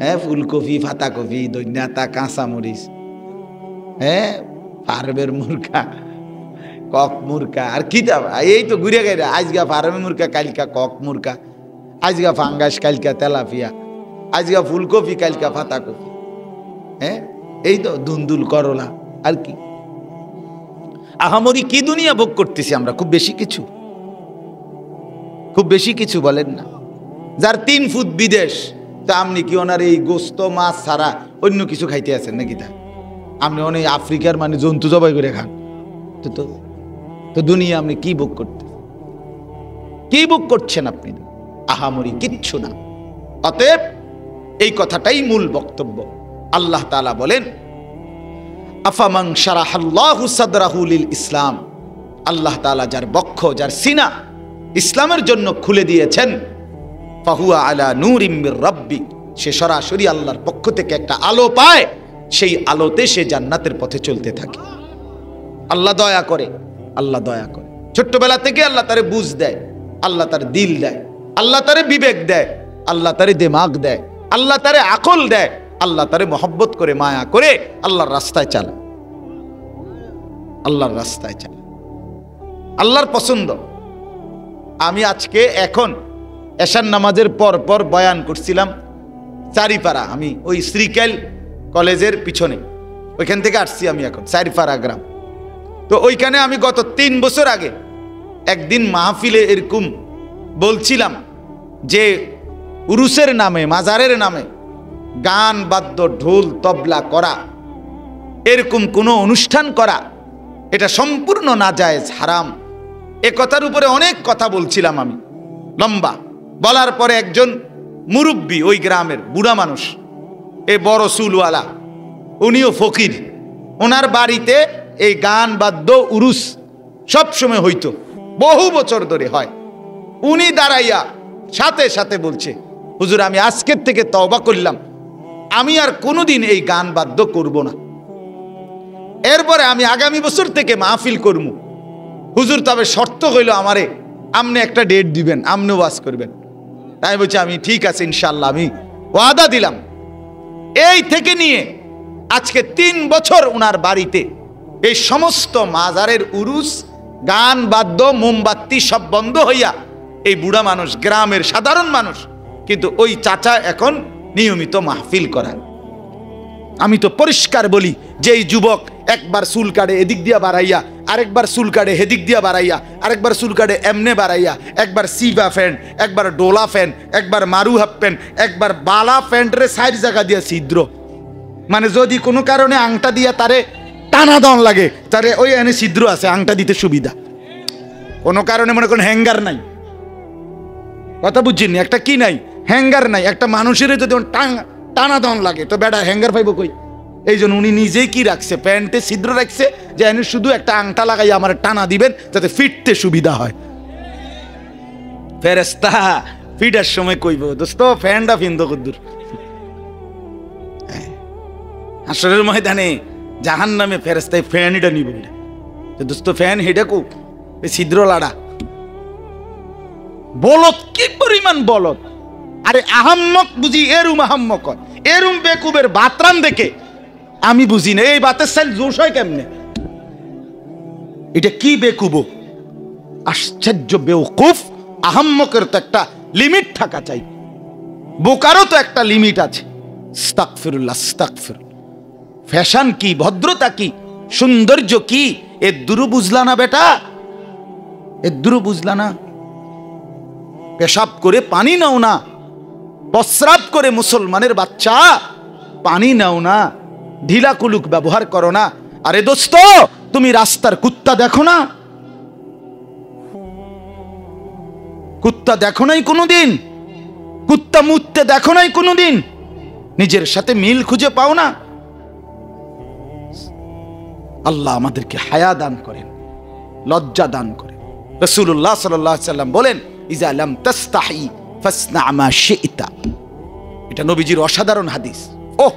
হ্যাঁ, ফুলকপি, ফাতাকপি, দৈন্যাতা, কাঁচামরিচ, হ্যাঁ, ফার্মের মুরগা, কক মুরগা, আর কিতা, এই তো ঘুরে গেছে। আজগা ফার্মের মুরগা, কালকা কক মুরগা, আজগা ফাঙ্গাস, কালকা তেলাপিয়া, আজগা ফুলকপি, কালকা ফাতাকপি, হ্যাঁ, এই তো দুন্দুল, করলা, আর কি আহামরি কি দুনিয়া ভোগ করতেছি আমরা? খুব বেশি কিছু, খুব বেশি কিছু বলেন না। যার 3 ফুট বিদেশ, তা আপনি কি ওনার এই গোস্ত মাছ ছাড়া অন্য কিছু খাইতে আছেন নাকি? তা আপনি অনেক আফ্রিকার মানে জন্তু জবাই করে খান। তো দুনিয়া আপনি কি ভোগ করতে, কি ভোগ করছেন আপনি? আহামরি কিচ্ছু না। অতএব এই কথাটাই মূল বক্তব্য। আল্লাহ তাআলা বলেন, আফামান শারাহাল্লাহু সাদরাহু লিল ইসলাম, আল্লাহ তাআলা যার বক্ষ, যার সিনা ইসলামের জন্য খুলে দিয়েছেন, ফাহুয়া আলা নূরিম মির রাব্বি, সে সরাসরি আল্লাহর পক্ষ থেকে একটা আলো পায়, সেই আলোতে সে জান্নাতের পথে চলতে থাকে। আল্লাহ দয়া করে, আল্লাহ দয়া করে। ছোট্টবেলা থেকে আল্লাহ তারে বুঝ দেয়, আল্লাহ তার দিল দেয়, আল্লাহ তারে বিবেক দেয়, আল্লাহ তারে দিমাগ দেয়, আল্লাহ তারে আকল দেয়, আল্লাহ তারে মহব্বত করে, মায়া করে আল্লাহর রাস্তায় চালায়, আল্লাহর রাস্তায় চালায়, আল্লাহর পছন্দ। আমি আজকে এখন এশার নামাজের পর পর বয়ান করছিলাম চারিপাড়া, আমি ওই শ্রীকাইল কলেজের পিছনে, ওইখান থেকে আসছি আমি এখন, চারিপাড়া গ্রাম। তো ওইখানে আমি গত 3 বছর আগে একদিন মাহফিলে এরকম বলছিলাম যে উরুসের নামে, মাজারের নামে গান, বাদ্য, ঢোল, তবলা করা, এরকম কোনো অনুষ্ঠান করা, এটা সম্পূর্ণ নাজায়েজ, হারাম। এ কথার উপরে অনেক কথা বলছিলাম আমি, লম্বা। বলার পরে একজন মুরব্বী, ওই গ্রামের বুড়া মানুষ, এ বড় চুলওয়ালা, উনিও ফকির, ওনার বাড়িতে এই গান, বাদ্য, উরুস সবসময় হইতো, বহু বছর ধরে হয়। উনি দাঁড়াইয়া সাথে সাথে বলছে, হুজুর আমি আজকের থেকে তওবা করলাম, আমি আর কোনোদিন এই গান বাদ্য করব না, এরপরে আমি আগামী বছর থেকে মাহফিল করব। হুজুর তবে শর্ত হইল আমারে, আপনি একটা ডেট দিবেন, আপনি ওয়াজ করবেন। তাই বলছি আমি ঠিক আছে ইনশাআল্লাহ, আমি ওয়াদা দিলাম। এই থেকে নিয়ে আজকে 3 বছর ওনার বাড়িতে এই সমস্ত মাজারের উরুস, গান, বাদ্য, মোমবাতি সব বন্ধ হইয়া এই বুড়া মানুষ, গ্রামের সাধারণ মানুষ, কিন্তু ওই চাচা এখন নিয়মিত মাহফিল করান। আমি তো পরিষ্কার বলি যে এই যুবক একবার চুল কাটে এদিক দিয়া বাড়াইয়া, আরেকবার চুল কাটে হেদিক দিয়া বাড়াইয়া, আরেকবার চুল কাটে এমনে বাড়াইয়া, একবার সিবা প্যান্ট, একবার ডোলা প্যান্ট, একবার মারু হাফ প্যান্ট, একবার বালা প্যান্টের 4 জায়গা দিয়া ছিদ্র, মানে যদি কোনো কারণে আংটা দিয়া তারে টানা দন লাগে, তারে ওই এনে ছিদ্র আছে, আংটা দিতে সুবিধা। কোনো কারণে মনে করেন হ্যাঙ্গার নাই, কথা বুঝছেন? একটা কি নাই, হ্যাঙ্গার নাই। একটা মানুষের যদি টানা দন লাগে তো বেটা হ্যাঙ্গার পাইব কই? এই জন্য উনি নিজেই কি রাখছে, প্যান্টে ছিদ্র রাখছে, যে এনে শুধু একটা আংটা লাগাই আমার টানা দিবেন যাতে ফিটতে সুবিধা হয়। ফেরেস্তা ফিটার সময় কইব, দোস্ত ফ্যানটা ফিন্দো কদ্দুর। হাসরের ময়দানে জাহান্নামে ফেরেস্তায় ফ্যানটা নিব, দোস্ত ফ্যান হেডা কো ছিদ্র লাড়া। বলত কি পরিমাণ বলত! আরে আহাম্মক বুঝি এরুম আহাম্মক হয়, এরুম বেকুবের বাতরাম দেখে আমি বুঝি না এই বাতের সাইল জোশ হয় কেমনে? এটা কি বেকুব, আশ্চর্য বেওকুফ। আহাম্মকের তো একটা লিমিট থাকা চাই, বোকারও তো একটা লিমিট আছে। আস্তাগফিরুল্লাহ, আস্তাগফিরুল্লাহ। ফ্যাশন কি, ভদ্রতা কি, সৌন্দর্য কি, এর দূরও বুঝলা না বেটা, এর দূরও বুঝলা না। পেশাব করে পানি নাও না, প্রস্রাব করে মুসলমানের বাচ্চা পানি নাও না, ঢিলা কুলুক ব্যবহার করো না। আরে দোস্ত তুমি রাস্তার কুত্তা দেখো না, কুত্তা দেখো নাই কোনোদিন? কুত্তা মুততে দেখো নাই কোনোদিন? নিজের সাথে মিল খুঁজে পাও না? আল্লাহ আমাদেরকে হায়া দান করেন, লজ্জা দান করেন। রাসূলুল্লাহ সাল্লাল্লাহু আলাইহি ওয়াসাল্লাম বলেন, ইজা লাম তাস্তাহি ফাসনা মা শি'তা। এটা নবীজির অসাধারণ হাদিস। ওহ,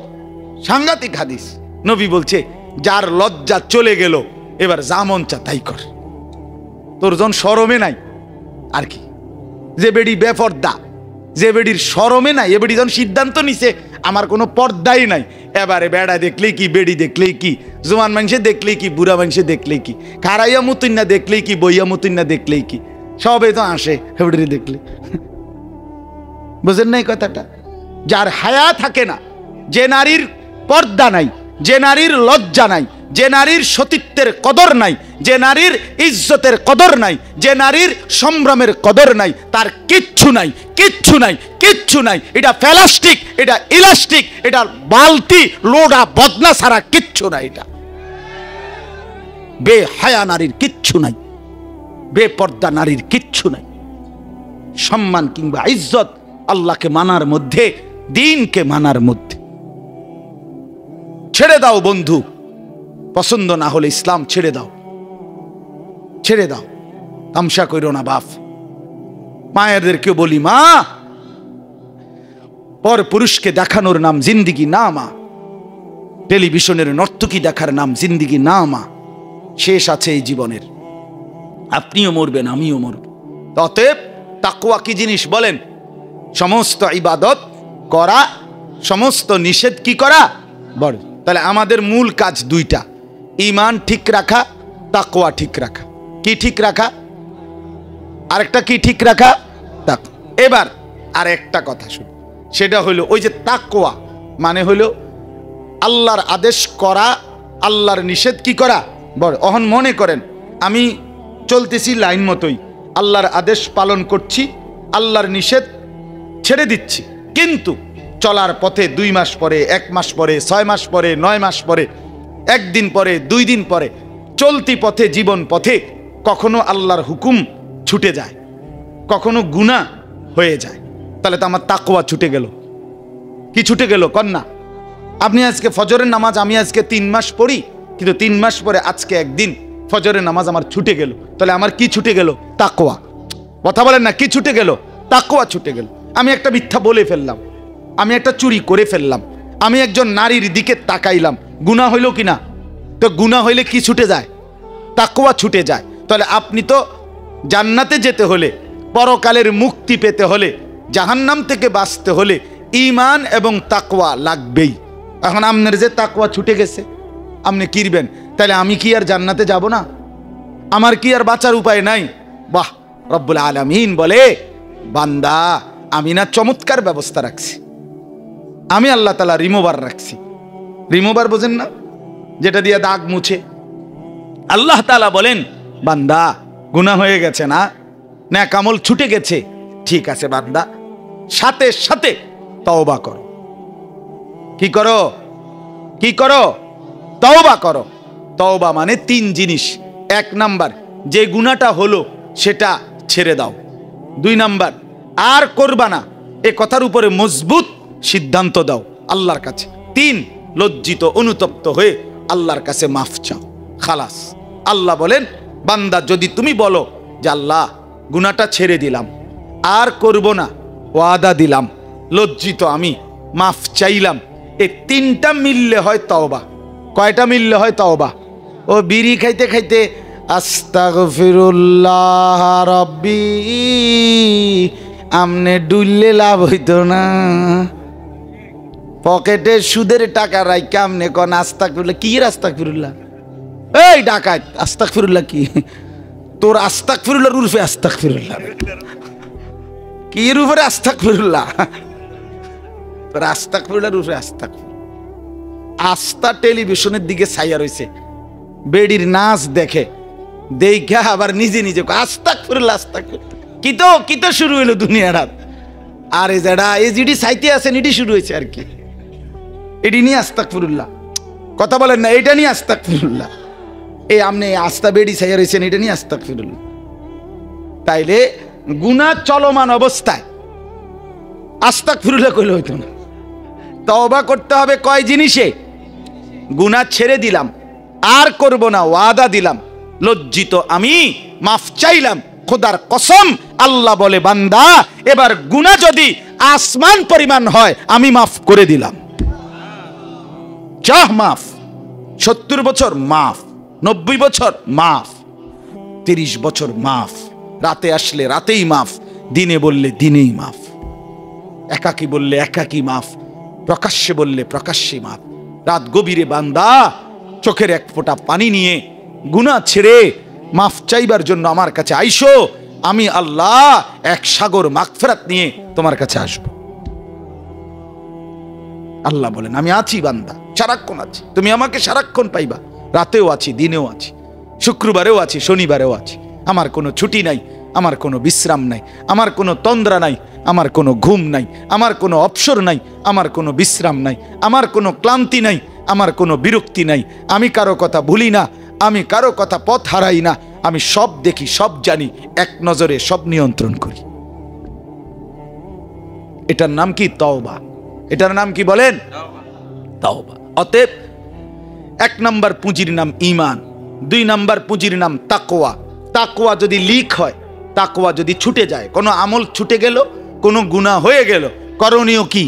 সাংঘাতিক হাদিস। নবী বলছে, যার লজ্জা চলে গেল, এবার যা মন চা তাই কর। তোর জন শরমে নাই আর কি। যে বেডি বেপর্দা, যে বেডির শরমে নাই, এ বেডি যখন সিদ্ধান্ত নিছে আমার কোনো পর্দাই নাই, এবারে বেড়া দেখলেই কি, বেডি দেখলেই কি, জোয়ান মানুষে দেখলেই কি, বুড়া মানুষে দেখলেই কি, খারাইয়া মুতুন্না দেখলেই কি, বইয়া মুতুন্না দেখলেই কি, সবে তো আসে হেবড়ি দেখলে। বুঝেন নাই কথাটা? যার হায়া থাকে না, যে নারীর পর্দা নাই, যে নারীর লজ্জা নাই, যে নারীর সতীত্বের কদর নাই, যে নারীর ইজ্জতের কদর নাই, যে নারীর সম্ভ্রমের কদর নাই, তার কিচ্ছু নাই, কিচ্ছু নাই, কিচ্ছু নাই। এটা প্লাস্টিক, এটা ইলাস্টিক, এটা বালতি লোডা বদনা ছাড়া কিচ্ছু নাই। এটা বেহায়া নারীর কিচ্ছু নাই, বেপর্দা নারীর কিচ্ছু নাই। সম্মান কিংবা ইজ্জত আল্লাহকে মানার মধ্যে, দ্বীনকে মানার মধ্যে। ছেড়ে দাও বন্ধু, পছন্দ না হলে ইসলাম ছেড়ে দাও, ছেড়ে দাও, তামসা কইরো না বাপ। মায়েদেরকে বলি, মা, পর পুরুষকে দেখানোর নাম জিন্দিগি না মা। টেলিভিশনের নর্তকী দেখার নাম জিন্দিগি না মা। শেষ আছে এই জীবনের, আপনিও মরবেন, আমিও মরব। অতএব তাকওয়া কি জিনিস বলেন? সমস্ত ইবাদত করা, সমস্ত নিষেধ কি করা? বড়। তাহলে আমাদের মূল কাজ দুইটা, ঈমান ঠিক রাখা, তাকওয়া ঠিক রাখা। কি ঠিক রাখা? আরেকটা কি ঠিক রাখা? তাকওয়া। এবার আর একটা কথা শুনুন, সেটা হলো ওই যে তাকওয়া মানে হলো আল্লাহর আদেশ করা, আল্লাহর নিষেধ কি করা? বড়। অহন মনে করেন আমি চলতেছি লাইন মতোই, আল্লাহর আদেশ পালন করছি, আল্লাহর নিষেধ ছেড়ে দিচ্ছি, কিন্তু চলার পথে 2 মাস পরে, 1 মাস পরে, 6 মাস পরে, 9 মাস পরে, 1 দিন পরে, 2 দিন পরে, চলতি পথে, জীবন পথে কখনো আল্লাহর হুকুম ছুটে যায়, কখনো গুনাহ হয়ে যায়, তাহলে তো আমার তাকওয়া ছুটে গেল। কি ছুটে গেল কন্যা? আপনি আজকে ফজরের নামাজ আমি আজকে 3 মাস পড়ি, কিন্তু 3 মাস পরে আজকে একদিন ফজরের নামাজ আমার ছুটে গেল, তাহলে আমার কি ছুটে গেল? তাকওয়া। কথা বলেন না, কি ছুটে গেল? তাকওয়া ছুটে গেল। আমি একটা মিথ্যা বলে ফেললাম, আমি একটা চুরি করে ফেললাম, আমি একজন নারীর দিকে তাকাইলাম, গুনাহ হইল কিনা? তো গুনাহ হইলে কি ছুটে যায়? তাকওয়া ছুটে যায়। তাহলে আপনি তো জান্নাতে যেতে হলে, পরকালের মুক্তি পেতে হলে, জাহান্নাম থেকে বাঁচতে হলে ঈমান এবং তাকওয়া লাগবেই। এখন আপনার যে তাকওয়া ছুটে গেছে, আপনি কিরবেন? তাহলে আমি কি আর জান্নাতে যাব না? আমার কি আর বাঁচার উপায় নাই? বাহ, রব্বুল আলামিন বলে, বান্দা আমি না চমৎকার ব্যবস্থা রাখছি। আমি আল্লাহ তাআলা রিমুভার রাখছি। রিমুভার বোঝেন না? যেটা দিয়ে দাগ মুছে। আল্লাহ তাআলা বলেন, বান্দা গুনাহ হয়ে গেছে না, নেক আমল ছুটে গেছে, ঠিক আছে বান্দা, সাথে সাথে তওবা করো। কি করো? কি করো? তওবা করো। তওবা মানে 3 জিনিস। 1 নাম্বার, যে গুনাহটা হলো সেটা ছেড়ে দাও। 2 নাম্বার, আর করবা না, এ কথার উপরে মজবুত সিদ্ধান্ত দাও আল্লাহর কাছে। 3, লজ্জিত অনুতপ্ত হয়ে আল্লাহর কাছে মাফ চাও। খালাস। আল্লাহ বলেন, বান্দা যদি তুমি বলো যে আল্লাহ গুনাহটা ছেড়ে দিলাম, আর করব না, ওয়াদা দিলাম, লজ্জিত আমি, মাফ চাইলাম, এই 3টা মিললে হয় তওবা। কয়টা মিললে হয় তওবা? ও বিড়ি খাইতে খাইতে আস্তাগফিরুল্লাহ রাব্বি, আমনে ডুললে লাভ হইতো না। পকেটে সুদের টাকা রাইখা আমনে কোন আস্তাগফিরুল্লাহ? কি আস্তাগফিরুল্লাহ? এই ডাকাত, আস্তাগফিরুল্লাহ কি? তোর আস্তাগফিরুল্লাহর উরফে আস্তাগফিরুল্লাহ। কি রূপে আস্তাগফিরুল্লাহ? তোর আস্তাগফিরুল্লাহর উরফে আস্তাগফিরুল্লাহ। আস্তা টেলিভিশনের দিকে ছাইয়া রইছে, বেডির নাচ দেখে, দেখা আবার নিজে নিজে আস্তাগফিরুল্লাহ, আস্তাগফিরুল্লাহ। কি তো শুরু হইলো দুনিয়ার হাত। আর এই যেটা এই যেটি সাইতে আছেন, এটি শুরু হয়েছে আর কি। এটি নিয়ে আস্তাগফিরুল্লাহ কথা বলেন না, এটা নিয়ে আস্তাগফিরুল্লাহ। এই আপনি আস্তা বেডি ছাইয়া রয়েছেন, এটা নিয়ে আস্তাগফিরুল্লাহ। তাইলে গুনাহ চলমান অবস্থায় আস্তাগফিরুল্লাহ কইলে হইতো না। তওবা করতে হবে কয় জিনিসে? গুনাহ ছেড়ে দিলাম, আর করব না, ওয়াদা দিলাম, লজ্জিত আমি, মাফ চাইলাম। খোদার কসম, আল্লাহ বলে বান্দা এবার গুনাহ যদি আসমান পরিমাণ হয় আমি মাফ করে দিলাম। চাহ মাফ, 70 বছর মাফ, 90 বছর মাফ, 30 বছর মাফ, রাতে আসলে রাতেই মাফ, দিনে বললে দিনেই মাফ, একাকী বললে একাকী মাফ, প্রকাশ্যে বললে প্রকাশ্যে মাফ। রাত গভীরে বান্দা চোখের এক ফোঁটা পানি নিয়ে গুনাহ ছেড়ে মাফ চাইবার জন্য আমার কাছে আইসো, আমি আল্লাহ এক সাগর মাগফিরাত নিয়ে তোমার কাছে আসব। আল্লাহ বলেন আমি আছি বান্দা, সারাক্ষণ আছি, তুমি আমাকে সারাক্ষণ পাইবা, রাতেও আছি, দিনেও আছি, শুক্রবারেও আছি, শনিবারেও আছি। আমার কোনো ছুটি নাই, আমার কোনো বিশ্রাম নাই, আমার কোনো তন্দ্রা নাই, আমার কোনো ঘুম নাই, আমার কোনো অবসর নাই, আমার কোনো বিশ্রাম নাই, আমার কোনো ক্লান্তি নাই, আমার কোনো বিরক্তি নাই। আমি কারো কথা ভুলি না, আমি কারো কথা পথ হারাই না, আমি সব দেখি, সব জানি, এক নজরে সব নিয়ন্ত্রণ করি। এটার নাম কি? তওবা। এটার নাম কি বলেন? তওবা। অতএব 1 নাম্বার পুঁজির নাম ঈমান, 2 নাম্বার পুঁজির নাম তাকওয়া। তাকওয়া যদি লিক হয়, তাকওয়া যদি ছুটে যায়, কোনো আমল ছুটে গেল, কোনো গুনাহ হয়ে গেল, করণীয় কি?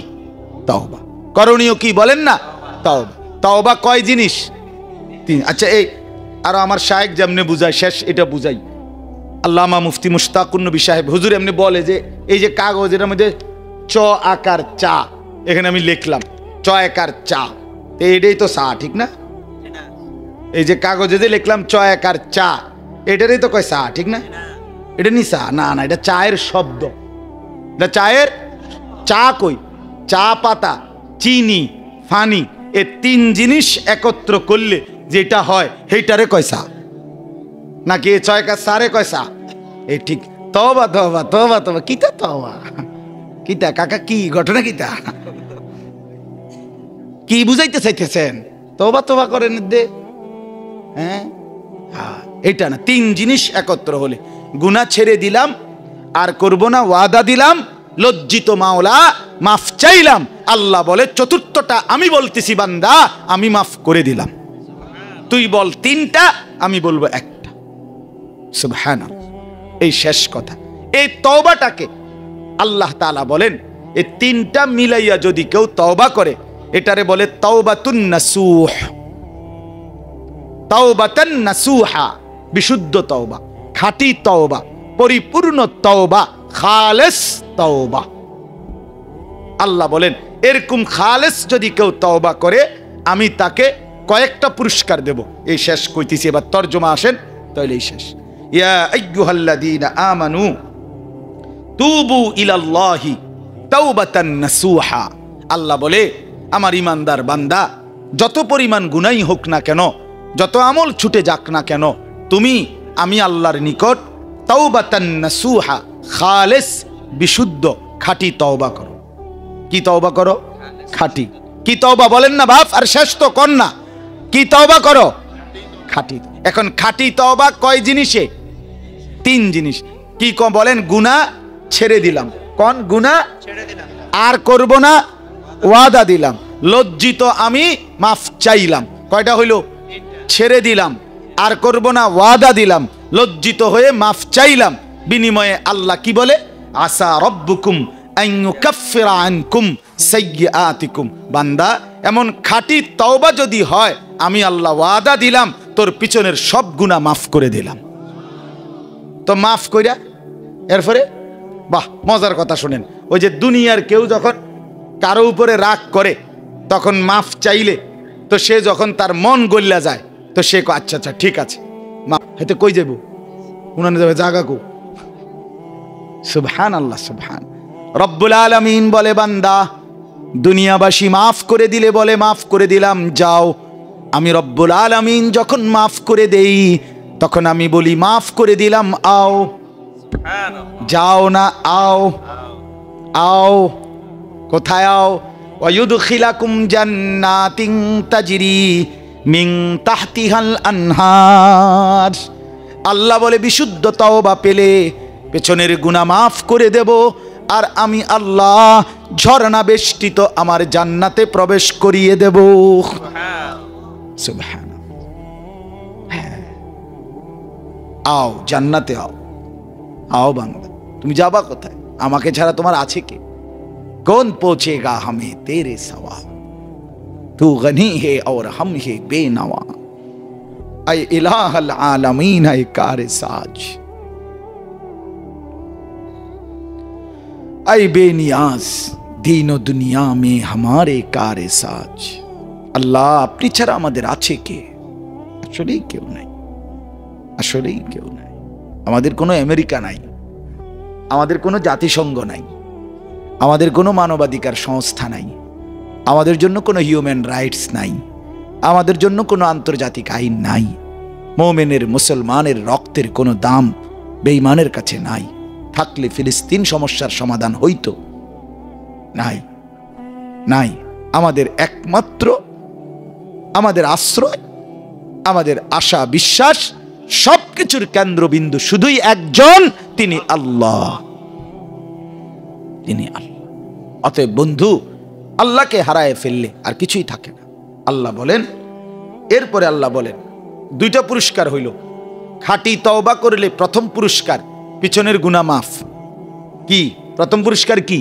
তওবা। করণীয় কি বলেন না? তওবা। তওবা কয় জিনিস? 3। আচ্ছা, এই আর আমার শায়েখ যেমনে বুঝায়, শেষ এটা বুঝাই। আল্লামা মুফতি মুশতাকুন নবী সাহেব হুজুর এমনি বলে যে এই যে কাগজ, এটার মধ্যে চ আকার চা, এখানে আমি লিখলাম চ আকার চা, এটাই তো চা, ঠিক না? এই যে কাগজে যে লিখলাম চ আকার চা, এটারই তো কয় চা, ঠিক না? এটা নি চা না, না, এটা চায়ের শব্দ। এটা চায়ের, চা কই? চা পাতা, চিনি, পানি, এই 3 জিনিস একত্র করলে যেটা হয় সেইটারে কয় চা, নাকি এই ছয় কাজ সারে কয় চা? এই ঠিক। তওবা তওবা তওবা তওবা, কিতা তওবা, কিতা কাকা, কি ঘটনা, কিতা কি বুঝাইতে চাইতেছেন? তওবা তওবা করেন দে, হ্যাঁ, এটা না। 3 জিনিস একত্র হলে গুনাহ ছেড়ে দিলাম, আর করব না, ওয়াদা দিলাম, লজ্জিত মাওলা, মাফ চাইলাম। আল্লাহ বলে চতুর্থটা আমি বলতেছি বান্দা, আমি মাফ করে দিলাম। তুই বল 3টা, আমি বলবো 1টা। সুবহানাল্লাহ। এই শেষ কথা। এই তওবাটাকে আল্লাহ তাআলা বলেন এই 3টা মিলাইয়া যদি কেউ তওবা করে, এটারে বলে তাওবাতুন নাসুহ। তাওবাতান নাসুহা, বিশুদ্ধ তওবা, খাঁটি তওবা, পরিপূর্ণ তওবা, খালেস তওবা। আল্লাহ বলেন এরকম খালেস যদি কেউ তওবা করে, আমি তাকে কয়েকটা পুরস্কার দেব। এই শেষ কইতেছি, এবার তরজমা আসেন, তাহলে এই শেষ। ইয়া আইয়ুহাল্লাযীনা আমানু তুবু ইলাল্লাহি তাওবাতান নাসুহা। আল্লাহ বলে আমার ঈমানদার বান্দা, যত পরিমাণ গুনাহই হোক না কেন, যত আমল ছুটে যাক না কেন, তুমি আমি আল্লাহর নিকট তাওবাতান নাসুহা, খালেস, বিশুদ্ধ, খাঁটি তওবা করো। কি তওবা করো? খাঁটি। কি তওবা বলেন না বাপ? আর শেষ তো কর না, কি তওবা করো? খাঁটি। এখন খাঁটি তওবা কয় জিনিসে? 3 জিনিস। কি কম বলেন? গুনাহ ছেড়ে দিলাম, কোন গুনাহ ছেড়ে দিলাম, আর করব না, ওয়াদা দিলাম, লজ্জিত আমি, মাফ চাইলাম। কয়টা হইল? ছেড়ে দিলাম, আর করব না, ওয়াদা দিলাম, লজ্জিত হয়ে মাফ চাইলাম। বিনিময়ে আল্লাহ কি বলে? আসা রব্বুকুম আন ইউকাফিরা আনকুম সাইয়্যাতিকুম। বান্দা, এমন খাঁটি তওবা যদি হয়, আমি আল্লাহ ওয়াদা দিলাম তোর পিছনের সব গুনাহ মাফ করে দিলাম। তো মাফ কইরা এরপরে বাহ, মজার কথা শুনেন। ওই যে দুনিয়ার কেউ যখন কারো উপরে রাগ করে, তখন মাফ চাইলে তো সে যখন তার মন গল্লা যায়, তো সে আচ্ছা আচ্ছা ঠিক আছে, মাফ হয়তো কই যাব, উনানে যাবে জাগা কো। সুবহানাল্লাহ, সুবহান। রব্বুল আলামিন বলে বান্দা, দুনিয়াবাসী মাফ করে দিলে বলে মাফ করে দিলাম, যাও। আমি রব্বুল আলামিন যখন মাফ করে দেই, তখন আমি বলি মাফ করে দিলাম, আও। যাও না, আও। আও কোথায়? আও ওয়ায়ুদখিলাকুম জান্নাতিন তাজরি মিন তাহতিহাল আনহার। আল্লাহ বলে বিশুদ্ধ তওবা পেলে পেছনের গুনাহ মাফ করে দেব, আর আমি আল্লাহ ঝর্ণা বেষ্টিত আমার জান্নাতে প্রবেশ করিয়ে দেব। সুবহানাল্লাহ। হ্যাঁ, আও জান্নাতে আও, আও বান্দা, তুমি যাবা কোথায়? আমাকে ছাড়া তোমার আছে কে? कौन पहुंचेगा हमें तेरे सवा, तू गनी है और हम है बेनवा, ऐ इलाहल आलमीन ऐ कार साज, ऐ बेनियाज दीन ও दुनिया में हमारे कार साज। আল্লাহ আপনি ছাড়া আমাদের আছে কে? আসলেই কেউ নাই, আসলেই কেউ নাই। আমাদের কোনো আমেরিকা নাই, আমাদের কোনো জাতিসংঘ নাই, আমাদের কোনো মানবাধিকার সংস্থা নাই, আমাদের জন্য কোনো হিউম্যান রাইটস নাই, আমাদের জন্য কোনো আন্তর্জাতিক আইন নাই। মুমিনের মুসলমানের রক্তের কোনো দাম বেঈমানের কাছে নাই। থাকলে ফিলিস্তিন সমস্যার সমাধান হইতো, নাই, নাই। আমাদের একমাত্র আমাদের আশ্রয়, আমাদের আশা বিশ্বাস, সবকিছুর কেন্দ্রবিন্দু শুধুই একজন, তিনি আল্লাহ, তিনি আল্লাহ। অতএব বন্ধু, আল্লাহকে হারায় ফেললে আর কিছুই থাকে না। আল্লাহ বলেন, এরপরে আল্লাহ বলেন দুইটা পুরস্কার হইল। খাঁটি তওবা করলে প্রথম পুরস্কার পিছনের গুনাহ মাফ। কি প্রথম পুরস্কার? কি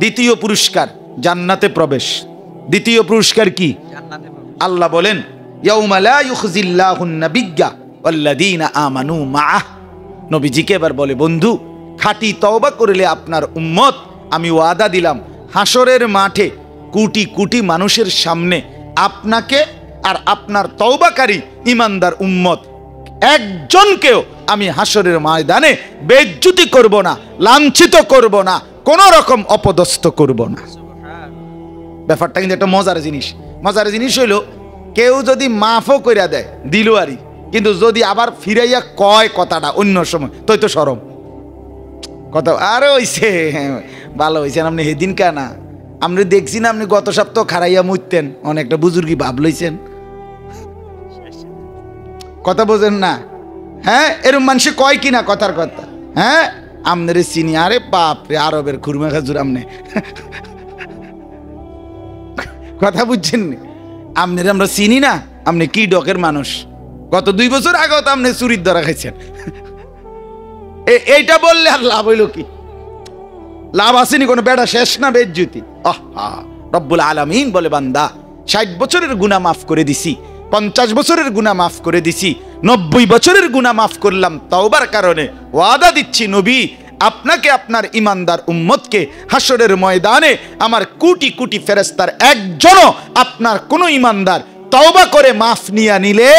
দ্বিতীয় পুরস্কার? জান্নাতে প্রবেশ। দ্বিতীয় পুরস্কার কি? আল্লাহ বলেন, ইয়াউমা লা ইউখজিল্লাহুন নাবিয়্যা ওয়াল্লাযীনা আমানু মাআহ। নবীজিকে এবার বলে, বন্ধু খাঁটি তওবা করলে আপনার উম্মত, আমি ওয়াদা দিলাম হাসরের মাঠে কোটি কোটি মানুষের সামনে আপনাকে আর আপনার তওবাকারী ইমানদার উম্মত একজনকেও আমি হাসরের ময়দানে বেইজ্জতি করব না, লাঞ্ছিত করব না, কোন রকম অপদস্থ করব না। ব্যাপারটা কিন্তু একটা মজার জিনিস। মজার জিনিস হইল, কেউ যদি মাফও কইরা দেয় দিল আরই, কিন্তু যদি আবার ফিরাইয়া কয় কথাটা অন্য সময়, তুই তো শরম কথা আরে হইছে, ভালো হয়েছেন আপনি সেদিন কেনা আপনি দেখছি না, আপনি গত সপ্তাহ খারাইয়া মুইতেন, অনেকটা বুজুর্গি ভাব লইছেন, কথা বোঝেন না? হ্যাঁ, এরম মানুষে কয় কিনা কথার কথা। হ্যাঁ, আমনের চিনি, আরে বাপ রে, আরবের খুরমা খাজুর আমনে, কথা বুঝছেন না? আমনের আমরা চিনি না, আপনি কি ডকের মানুষ, গত 2 বছর আগেও তো আপনি চুরির ধরা খাইছেন। এইটা বললে আর লাভ হইল কি? লাভ আসেনি কোনো, বেড়া শেষ না বেজ্জতি। রব্বুল আলামিন বলে, বান্দা 60 বছরের গুনাহ মাফ করে দিছি, 50 বছরের গুনাহ মাফ করে দিছি, 90 বছরের গুনাহ মাফ করলাম তওবার কারণে। ওয়াদা দিচ্ছি নবী, আপনাকে আপনার ইমানদার উম্মতকে হাসরের ময়দানে আমার কোটি কোটি ফেরেশতার একজনও আপনার কোনো ইমানদার তওবা করে মাফ নিয়ে নিলে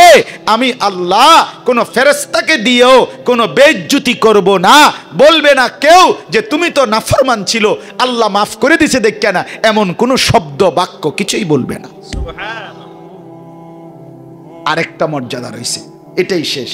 আমি আল্লাহ কোনো ফেরেশতাকে দিয়েও কোনো বেইজ্জতি করব না। বলবে না কেউ যে তুমি তো নাফরমান ছিল, আল্লাহ মাফ করে দিছে দেখে না, এমন কোনো শব্দ বাক্য কিছুই বলবে না। আরেকটা মর্যাদা রয়েছে, এটাই শেষ।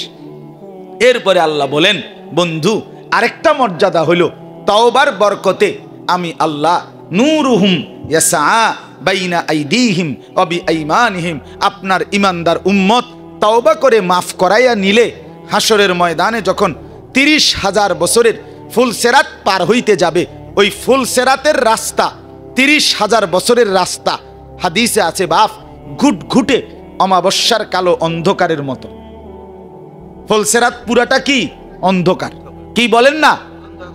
এরপরে আল্লাহ বলেন, বন্ধু আরেকটা মর্যাদা হলো তওবার বরকতে আমি আল্লাহ নূরুহুম ইয়াসআ বাইনা আইদিহিম ওয়া বিআইমানিহিম, আপনার ইমানদার উম্মত তওবা করে মাফ করাইয়া নিলে হাসরের ময়দানে যখন 30,000 বছরের ফুলসেরাত পার হইতে যাবে, ওই ফুলসেরাতের রাস্তা 30,000 বছরের রাস্তা। হাদিসে আছে বাপ, ঘুটঘুটে অমাবস্যার কালো অন্ধকারের মতো। ফুলসেরাত পুরাটা কি অন্ধকার, কি বলেন না,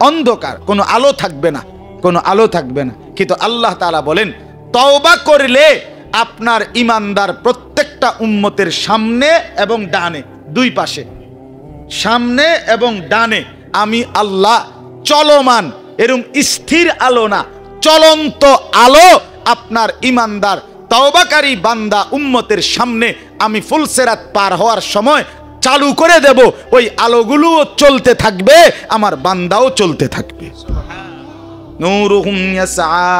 অন্ধকার, কোনো আলো থাকবে না, কোনো আলো থাকবে না। কিন্তু আল্লাহ তাআলা বলেন, তওবা করলে আপনার ইমানদার প্রত্যেকটা উম্মতের সামনে এবং ডানে, দুই পাশে, সামনে এবং ডানে আমি আল্লাহ চলমান, এরকম স্থির আলো না, চলন্ত আলো আপনার ইমানদার তওবাকারী বান্দা উম্মতের সামনে আমি ফুলসেরাত পার হওয়ার সময় চালু করে দেব। ওই আলোগুলোও চলতে থাকবে, আমার বান্দাও চলতে থাকবে। নূরুহুম ইয়াসআ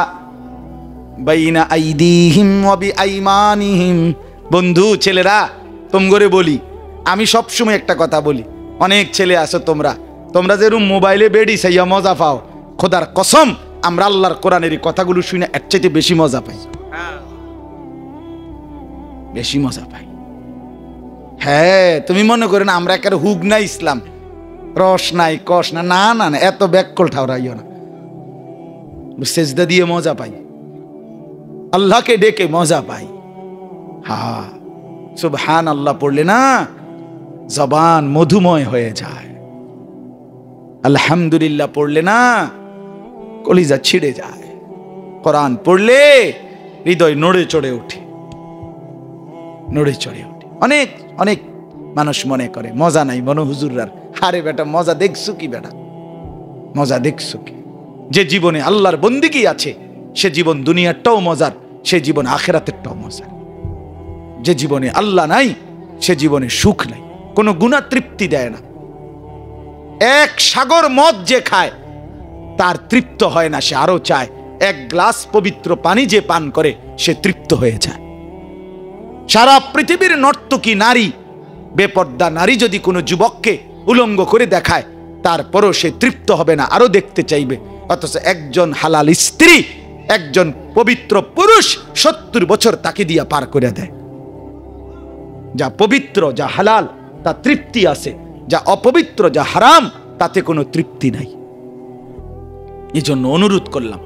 বাইনা আইদিহিম ওয়া বিআইমানিহিম। বন্ধু ছেলেরা, তোমগরে বলি, আমি সবসময় একটা কথা বলি, অনেক ছেলে আছো তোমরা যেরকম মোবাইলে বেডি সাইয়া মজা পাও, খোদার কসম আমরা আল্লাহর কোরআনের কথাগুলো শুনে এর চাইতে বেশি মজা পাই, বেশি মজা পাই। হ্যাঁ, তুমি মনে করেন আমরা একেবারে হুক না ইসলাম, রস নাই কষ না, না না না, এত ব্যাককল ঠাউরাইও না। সেজদা দিয়ে মজা পাই, আল্লাহকে ডেকে মজা পাই। হ্যাঁ, সুবহান আল্লাহ পড়লে না জবান মধুময় হয়ে যায়, আলহামদুলিল্লাহ পড়লে না কলিজা ছিঁড়ে যায়, কোরআন পড়লে হৃদয় নড়ে চড়ে ওঠে, নড়ে চড়ে ওঠে। অনেক অনেক মানুষ মনে করে মজা নাই মনে হুজুররার। হারে বেটা, মজা দেখছো কি বেটা, মজা দেখছো কি? যে জীবনে আল্লাহর বন্দিগি আছে সে জীবন দুনিয়ারটাও মজার, সে জীবন আখেরাতেরটাও মজার। যে জীবনে আল্লাহ নাই সে জীবনে সুখ নাই, কোনো গুনাহ তৃপ্তি দেয় না। এক সাগর মদ যে খায় তার তৃপ্ত হয় না, সে আরো চায়। এক গ্লাস পবিত্র পানি যে পান করে সে তৃপ্ত হয়ে যায়। সারা পৃথিবীর নর্তকী নারী, বেপর্দা নারী যদি কোনো যুবককে উলঙ্গ করে দেখায় তারপরও সে তৃপ্ত হবে না, আরো দেখতে চাইবে। অথচ একজন হালাল স্ত্রী, একজন পবিত্র পুরুষ 70 বছর তাকে দিয়া পার করে দেয়। যা পবিত্র, যা হালাল, তা তৃপ্তি আছে, যা অপবিত্র, যা হারাম, তাতে কোনো তৃপ্তি নাই। এই জন্য অনুরোধ করলাম,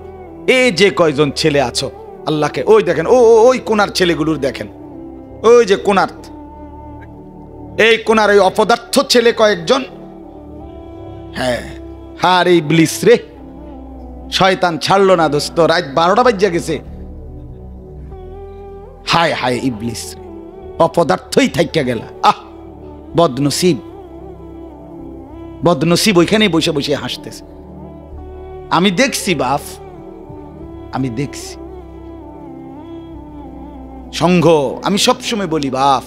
এই যে কয়জন ছেলে আছো আল্লাহকে, ওই দেখেন ওই কোনার ছেলেগুলোর দেখেন, ওই যে কোনার, এই কোনার ওই অপদার্থ ছেলে কয়েকজন, হ্যাঁ হার এই ইবলিস রে, শয়তান ছাড়লো না দোস্ত, রাত 12টা বাজে গেছে। হায় হায় ইবলিস রে, অপদার্থই থাইকা গেল। আহ বদনসিব, বদনসিব ওইখানেই বসে বসে হাসতেছে। আমি দেখছি বাপ, আমি দেখছি সংঘ। আমি সবসময় বলি বাপ,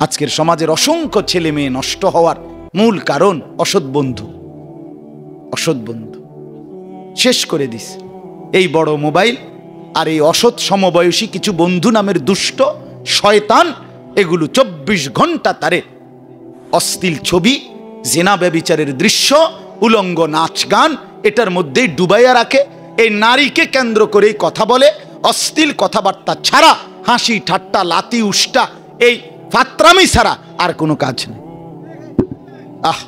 আজকের সমাজের অসংখ্য ছেলে মেয়ে নষ্ট হওয়ার মূল কারণ অসৎ বন্ধু। অসৎ বন্ধু শেষ করে দিস এই বড় মোবাইল আর এই অসৎ সমবয়সী কিছু বন্ধু নামের দুষ্ট শয়তান। এগুলো 24 ঘন্টা তারে অশ্লীল ছবি, জিনা ব্যভিচারের দৃশ্য, উলঙ্গ নাচ গান, এটার মধ্যেই ডুবাইয়া রাখে। এই নারীকে কেন্দ্র করেই কথা বলে, অশ্লীল কথাবার্তা ছাড়া, হাসি ঠাট্টা লাতি উষ্টা, এই ফাত্রামি ছাড়া আর কোনো কাজ নেই। আহ,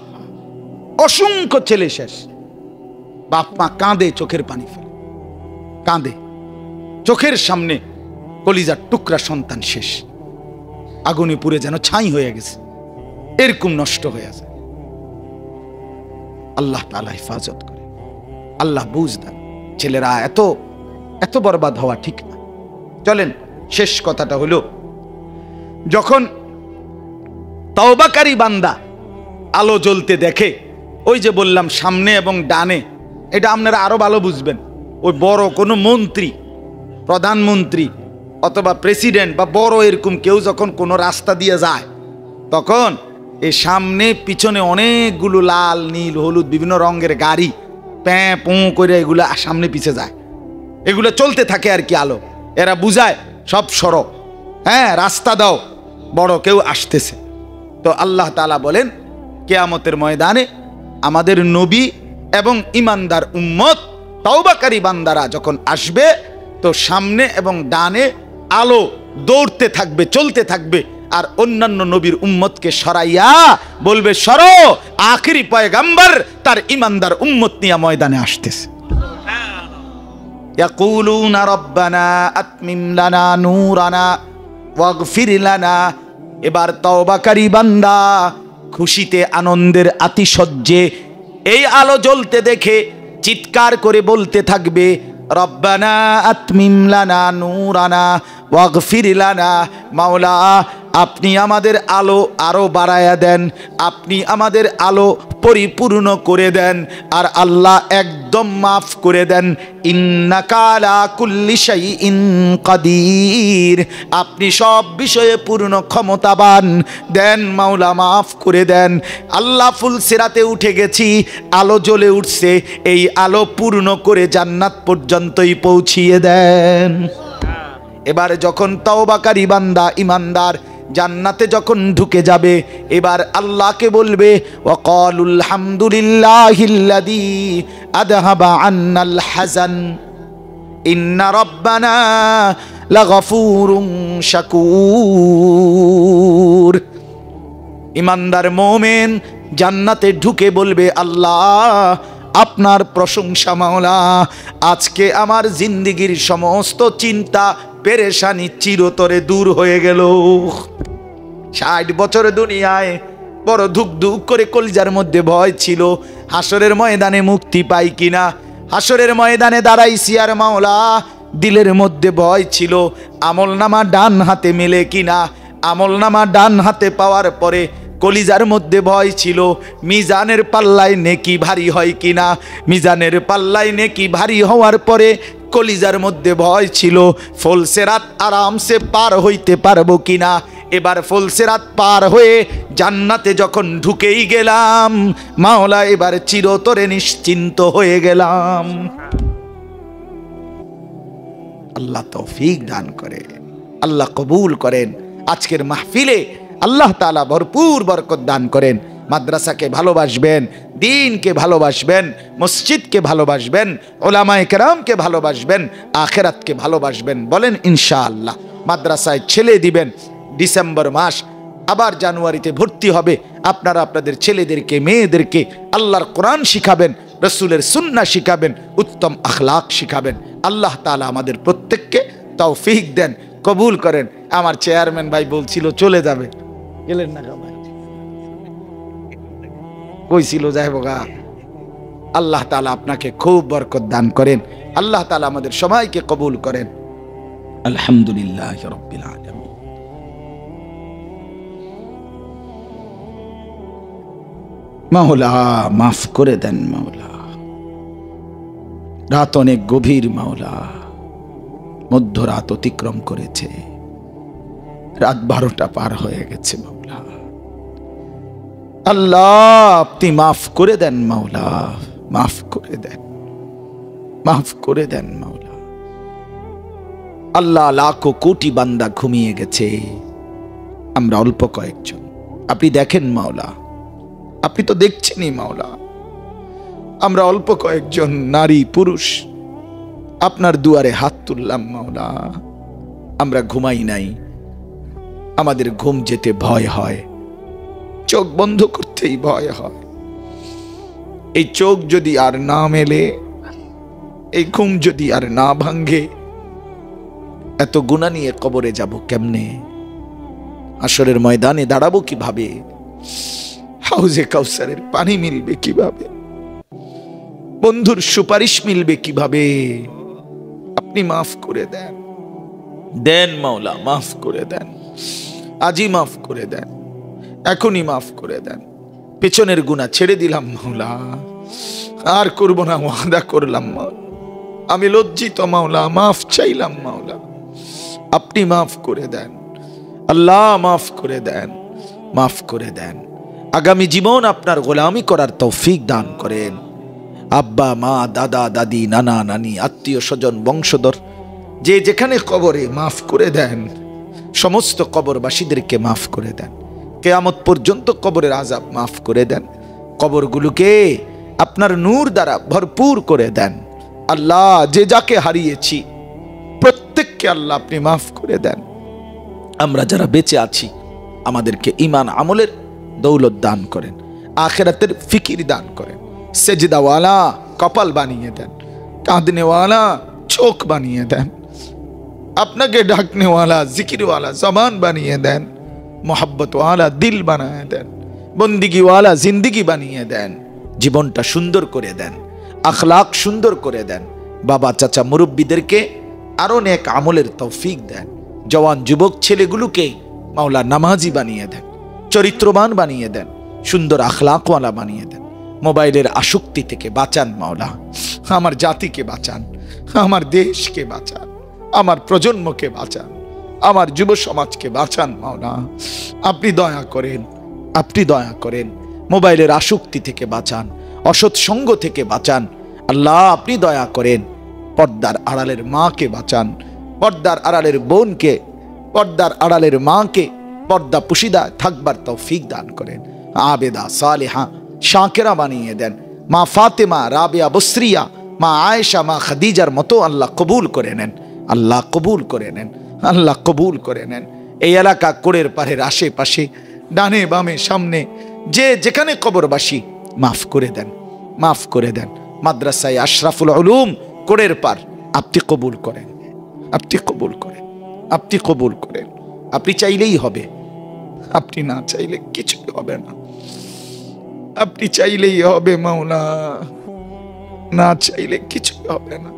অসংখ্য ছেলে শেষ। বাপ মা কাঁদে, চোখের পানি ফেলে, কাঁদে। চোখের সামনে কলিজার টুকরা সন্তান শেষ, আগুনে পুড়ে যেন ছাই হয়ে গেছে, এরকম নষ্ট হয়ে আছে। আল্লাহ তাআলা হেফাজত করে, আল্লাহ বুঝ দেন। ছেলেরা এত এত বরবাদ হওয়া ঠিক না। চলেন, শেষ কথাটা হলো, যখন তওবাকারী বান্দা আলো জ্বলতে দেখে, ওই যে বললাম সামনে এবং ডানে, এটা আপনারা আরো ভালো বুঝবেন। ওই বড় কোনো মন্ত্রী, প্রধানমন্ত্রী অথবা প্রেসিডেন্ট বা বড় এরকম কেউ যখন কোনো রাস্তা দিয়ে যায়, তখন এই সামনে পিছনে অনেকগুলো লাল নীল হলুদ বিভিন্ন রঙের গাড়ি প্যাঁ পো করে এগুলো সামনে পিছে যায়। এগুলো চলতে থাকে আর কি, আলো। এরা বুঝায় সব সড়ক, হ্যাঁ রাস্তা দাও, বড় কেউ আসতেছে। তো আল্লাহ তাআলা বলেন, কিয়ামতের ময়দানে আমাদের নবী এবং ইমানদার উম্মত তওবাকারী বান্দারা যখন আসবে, তো সামনে এবং ডানে আলো দৌড়তে থাকবে, চলতে থাকবে। আর অন্যান্য নবীর উম্মতকে সরাইয়া বলবে, সরো, আখিরি পয়গাম্বর তার ইমানদার উম্মত নিয়ে ময়দানে আসতেছে। ইয়াকুলুনা রব্বানা আতমিম লানা নূরানা ওয়াগফির লানা। এবার তওবাকারী বান্দা খুশিতে আনন্দের আতিশয্যে এই আলো জ্বলতে দেখে চিৎকার করে বলতে থাকবে, রব্বানা আতমিম লানা নূরানা ওয়াগফির লানা। মাওলা, আপনি আমাদের আলো আরো বাড়ায়া দেন, আপনি আমাদের আলো পরিপূর্ণ করে দেন, আর আল্লাহ একদম মাফ করে দেন। ইন্নাকা আলা কুল্লি শাইইন কাদির, আপনি সব বিষয়ে পূর্ণ ক্ষমতাবান, দেন মাওলা মাফ করে দেন। আল্লাহ ফুল সিরাতে উঠে গেছি, আলো জ্বলে উঠছে, এই আলো পূর্ণ করে জান্নাত পর্যন্তই পৌঁছিয়ে দেন। এবার যখন তওবাকারী বান্দা ইমানদার জান্নাতে যখন ঢুকে যাবে, এবার আল্লাহকে বলবে, ওয়াকালুল হামদুলিল্লাহিল্লাযী আযহাবা আন্নাল হাযান ইন্না রাব্বানা লাগফুরুন শাকুর। ইমানদার মুমিন জান্নাতে ঢুকে বলবে, আল্লাহ আপনার প্রশংসা মাওলা, আজকে আমার জিন্দেগির সমস্ত চিন্তা পেরেশানি চিরতরে দূর হয়ে গেল। 60 বছর দুনিয়ায় বড় ধুক ধুক করে কলিজার মধ্যে ভয় ছিল, হাসরের ময়দানে মুক্তি পাই কিনা। হাসরের ময়দানে দাঁড়াইছি আর মাওলা দিলের মধ্যে ভয় ছিল, আমলনামা ডান হাতে মেলে কিনা। আমলনামা ডান হাতে পাওয়ার পরে কলিজার মধ্যে ভয় ছিল, মিজানের পাল্লায় নেকি ভারী হয় কিনা। মিজানের পাল্লায় নেকি ভারী হওয়ার পরে কলিজার মধ্যে ভয় ছিল, ফুলসিরাত আরামসে পার হইতে পারবো কিনা। এবার ফুলসিরাত পার হয়ে জান্নাতে যখন ঢুকেই গেলাম মাওলা, এবার চিরতরে নিশ্চিন্ত হয়ে গেলাম। আল্লাহ তৌফিক দান করে, আল্লাহ কবুল করেন। আজকের মাহফিলে আল্লাহ তাআলা ভরপুর বরকত দান করেন। মাদ্রাসাকে ভালোবাসবেন, দ্বীনকে ভালোবাসবেন, মসজিদকে ভালোবাসবেন, উলামায়ে কেরামকে ভালোবাসবেন, আখিরাতকে ভালোবাসবেন। বলেন ইনশাআল্লাহ। মাদ্রাসায় ছেলে দিবেন, ডিসেম্বর মাস আবার জানুয়ারিতে ভর্তি হবে। আপনারা আপনাদের ছেলেদেরকে মেয়েদেরকে আল্লাহর কোরআন শিখাবেন, রসুলের সুন্নাহ শিখাবেন, উত্তম আখলাক শিখাবেন। আল্লাহ তাআলা আমাদের প্রত্যেককে তৌফিক দেন, কবুল করেন। আমার চেয়ারম্যান ভাই বলছিল চলে যাবে, গেলেন না ভাই, কইছিল যাইবগা। আল্লাহ তাআলা আপনাকে খুব বরকত দান করেন, আল্লাহ তাআলা আমাদের সবাইকে কবুল করেন। আলহামদুলিল্লাহ রাব্বিল আলামিন। মাওলা মাফ করে দেন মাওলা, রাত অনেক গভীর মাওলা, মধ্যরাত অতিক্রম করেছে, রাত 12টা পার হয়ে গেছে মাওলা। আল্লাহ আপনি মাফ করে দেন মাওলা, মাফ করে দেন, মাফ করে দেন মাওলা। আল্লাহ লাখো কোটি বান্দা ঘুমিয়ে গেছে, আমরা অল্প কয়েকজন। আপনি দেখেন মাওলা, আপনি তো দেখছেনই মাওলা। আমরা অল্প কয়েকজন নারী পুরুষ আপনার দুয়ারে হাত তুললাম মাওলা। আমরা ঘুমাই নাই, আমাদের ঘুম যেতে ভয় হয়, চোখ বন্ধ করতেই ভয় হয়। এই চোখ যদি আর না মেলে, এই ঘুম যদি আর না ভাঙ্গে, এত গুনাহ নিয়ে কবরে যাব কেমনে? হাসরের ময়দানে দাঁড়াবো কিভাবে? হাউজে কাউসারের পানি মিলবে কিভাবে? বন্ধুর সুপারিশ মিলবে কিভাবে? আপনি মাফ করে দেন, দেন মাওলা, মাফ করে দেন। আজই মাফ করে দেন, এখনই মাফ করে দেন। পেছনের গুনাহ ছেড়ে দিলাম মাওলা, আর করব না, ওয়াদা করলাম মাওলা। আমি লজ্জিত মাওলা, মাফ চাইলাম মাওলা, আপনি মাফ করে দেন। আল্লাহ মাফ করে দেন, মাফ করে দেন। আগামী জীবন আপনার গোলামি করার তৌফিক দান করেন। আব্বা মা, দাদা দাদি, নানা নানি, আত্মীয় স্বজন, বংশধর যে যেখানে কবরে, মাফ করে দেন। সমস্ত কবরবাসীদেরকে মাফ করে দেন। কিয়ামত পর্যন্ত কবরের আযাব মাফ করে দেন। কবরগুলোকে আপনার নূর দ্বারা ভরপুর করে দেন। আল্লাহ যে যাকে হারিয়েছি প্রত্যেককে আল্লাহ আপনি মাফ করে দেন। আমরা যারা বেঁচে আছি আমাদেরকে ঈমান আমলের দৌলত দান করেন, আখিরাতের ফিকির দান করেন। সেজদাওয়ালা কপাল বানিয়ে দেন, কাঁদনেওয়ালা চোখ বানিয়ে দেন, আপনাকে ডাকনেওয়ালা জিকিরওয়ালা জবান বানিয়ে দেন, মোহাব্বতওয়ালা দিল বানিয়ে দেন, বন্দিগিওয়ালা জিন্দিগি বানিয়ে দেন। জীবনটা সুন্দর করে দেন, আখলাক সুন্দর করে দেন। বাবা চাচা মুরব্বীদেরকে আরো নেক আমলের তৌফিক দেন। জওয়ান যুবক ছেলেগুলোকে মাওলা নামাজি বানিয়ে দেন, চরিত্রবান বানিয়ে দেন, সুন্দর আখলাকওয়ালা বানিয়ে দেন। মোবাইলের আসক্তি থেকে বাঁচান মাওলা, আমার জাতিকে বাঁচান, আমার দেশকে বাঁচান, আমার প্রজন্মকে বাঁচান, আমার যুব সমাজকে বাঁচান মাওলা। আপনি দয়া করেন, আপনি দয়া করেন। মোবাইলের আসক্তি থেকে বাঁচান, অসৎ সঙ্গ থেকে বাঁচান। আল্লাহ আপনি দয়া করেন। পর্দার আড়ালের মাকে বাঁচান, পর্দার আড়ালের বোনকে, পর্দার আড়ালের মাকে পর্দা পুশিদা থাকবার তৌফিক দান করেন। আবেদা সালেহা শাকেরা বানিয়ে দেন। মা ফাতেমা, রাবেয়া, বসরিয়া, মা আয়েশা, মা খাদিজার মতো আল্লাহ কবুল করে নেন, আল্লাহ কবুল করে নেন, আল্লাহ কবুল করে নেন। এই এলাকা কোড়ের পাড়ের আশেপাশে ডানে বামে সামনে যে যেখানে কবরবাসী মাফ করে দেন, মাফ করে দেন। মাদ্রাসায় আশরাফুল উলুম কোড়ের পার আপনি কবুল করেন, আপনি কবুল করেন, আপনি কবুল করেন। আপনি চাইলেই হবে, আপনি না চাইলে কিছুই হবে না। আপনি চাইলেই হবে মাওলা, না চাইলে কিছুই হবে না।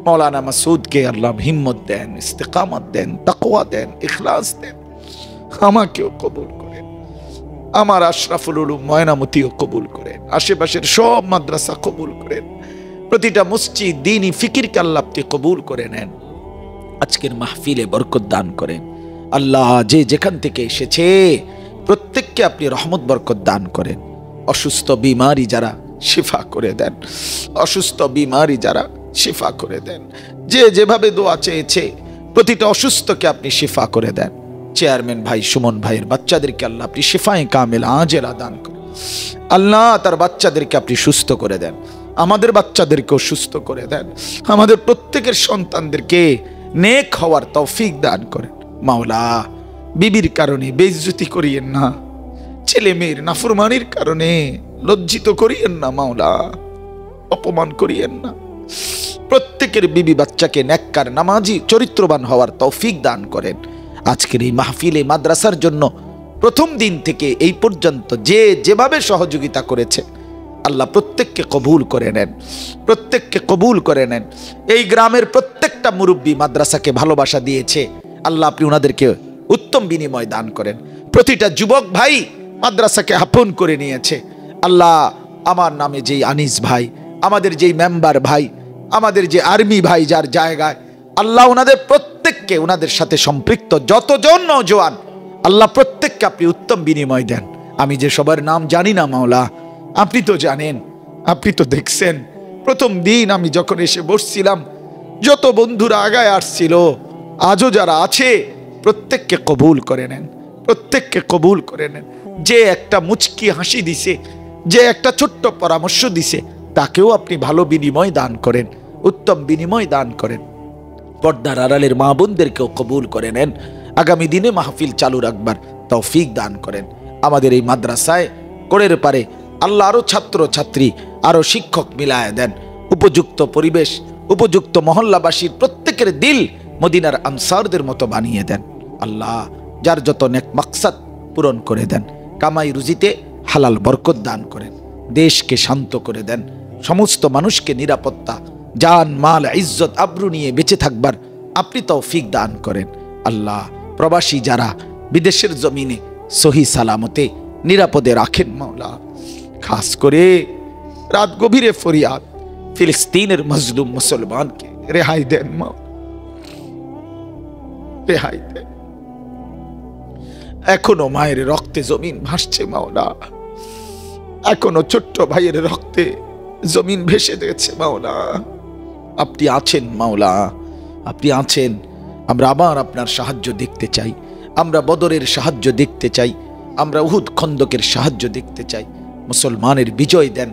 মৌলানা মাসুদকে আল্লাহ হিম্মত দেন, ইস্তেকামত দেন, তাকওয়া দেন, ইখলাস দেন। আমাকেও কবুল করেন, আমার আশরাফুল উলুম ময়নামতিও কবুল করেন, আশেপাশের সব মাদ্রাসা কবুল করেন, প্রতিটা মসজিদ দ্বীনি ফিকিরকে আল্লাহ আপনি কবুল করে নেন। আজকের মাহফিলে বরকত দান করেন আল্লাহ। যে যেখান থেকে এসেছে প্রত্যেককে আপনি রহমত বরকত দান করেন। অসুস্থ বিমারি যারা শিফা করে দেন, অসুস্থ বিমারি যারা শিফা করে দেন। যে যেভাবে দোয়া চেয়েছে প্রতিটা অসুস্থকে আপনি শিফা করে দেন। চেয়ারম্যান ভাই সুমন ভাইয়ের বাচ্চাদেরকে আল্লাহ আপনি শিফায়ে কামিল আজেলা দান করেন। আল্লাহ তার বাচ্চাদেরকে আপনি সুস্থ করে দেন, আমাদের বাচ্চাদেরকেও সুস্থ করে দেন। আমাদের প্রত্যেকের সন্তানদেরকে নেক হওয়ার তৌফিক দান করেন মাওলা। বিবির কারণে বেইজ্জতি করিয়েন না, ছেলে মেয়ের নাফরমানির কারণে লজ্জিত করিয়েন না মাওলা, অপমান করিয়েন না। প্রত্যেকের বিবি বাচ্চাকে নেককার নামাজি চরিত্রবান হওয়ার তৌফিক দান করেন। আজকের এই মাহফিলে মাদ্রাসার জন্য প্রথম দিন থেকে এই পর্যন্ত যে যেভাবে সহযোগিতা করেছে আল্লাহ প্রত্যেককে কবুল করে নেন, প্রত্যেককে কবুল করে নেন। এই গ্রামের প্রত্যেকটা মুরব্বী মাদ্রাসাকে ভালোবাসা দিয়েছে, আল্লাহ আপনি ওনাদেরকে উত্তম বিনিময় দান করেন। প্রতিটা যুবক ভাই মাদ্রাসাকে আপন করে নিয়েছে আল্লাহ। আমার নামে যেই আনিস ভাই, আমাদের যেই মেম্বার ভাই, আমাদের যে আর্মি ভাই যার জায়গায়, আল্লাহ ওনাদের প্রত্যেককে ওনাদের সাথে সম্পৃক্ত যতজন নওজোয়ান আল্লাহ প্রত্যেককে আপনি উত্তম বিনিময় দেন। আমি যে সবার নাম জানি না মাওলা, আপনি তো জানেন, আপনি তো দেখছেন। প্রথম দিন আমি যখন এসে বসছিলাম যত বন্ধুরা আগায় আসছিল, আজও যারা আছে প্রত্যেককে কবুল করে নেন, প্রত্যেককে কবুল করে নেন। যে একটা মুচকি হাসি দিছে, যে একটা ছোট্ট পরামর্শ দিছে, তাকেও আপনি ভালো বিনিময় দান করেন, উত্তম বিনিময় দান করেন। পর্দার আড়ালের মা বোনদেরকেও কবুল করে নেন। আগামী দিনে মাহফিল চালু রাখবার তৌফিক দান করেন। আমাদের এই মাদ্রাসায় কোড়ের পারে আল্লাহ আরো ছাত্র ছাত্রী, আরো শিক্ষক মিলায় দেন। উপযুক্ত পরিবেশ, উপযুক্ত মহল্লাবাসীর প্রত্যেকের দিল মদিনার আনসারদের মতো বানিয়ে দেন আল্লাহ। যার যত নেক মাকসাদ পূরণ করে দেন। কামাই রুজিতে হালাল বরকত দান করেন। দেশকে শান্ত করে দেন। সমস্ত মানুষকে নিরাপত্তা, জান মাল ইজ্জত আবরু নিয়ে বেঁচে থাকবার আপনি তৌফিক দান করেন আল্লাহ। প্রবাসী যারা বিদেশের জমিনে সহি সালামতে নিরাপদে রাখেন মাওলা। খাস করে রাত গভীরে ফরিয়াদ, ফিলিস্তিনের মজলুম মুসলমানকে রেহাই দেন মাওলা, রেহাই দেন। এখনো মায়ের রক্তে জমিন ভাসছে মাওলা, এখনো ছোট্ট ভাইয়ের রক্তে জমিন ভেসে গেছে মাওলা। আপনি আছেন মাওলা, আপনি আছেন। আমরা আবার আপনার সাহায্য দেখতে চাই, আমরা বদরের সাহায্য দেখতে চাই, আমরা উহুদ খন্দকের সাহায্য দেখতে চাই। মুসলমানের বিজয় দেন,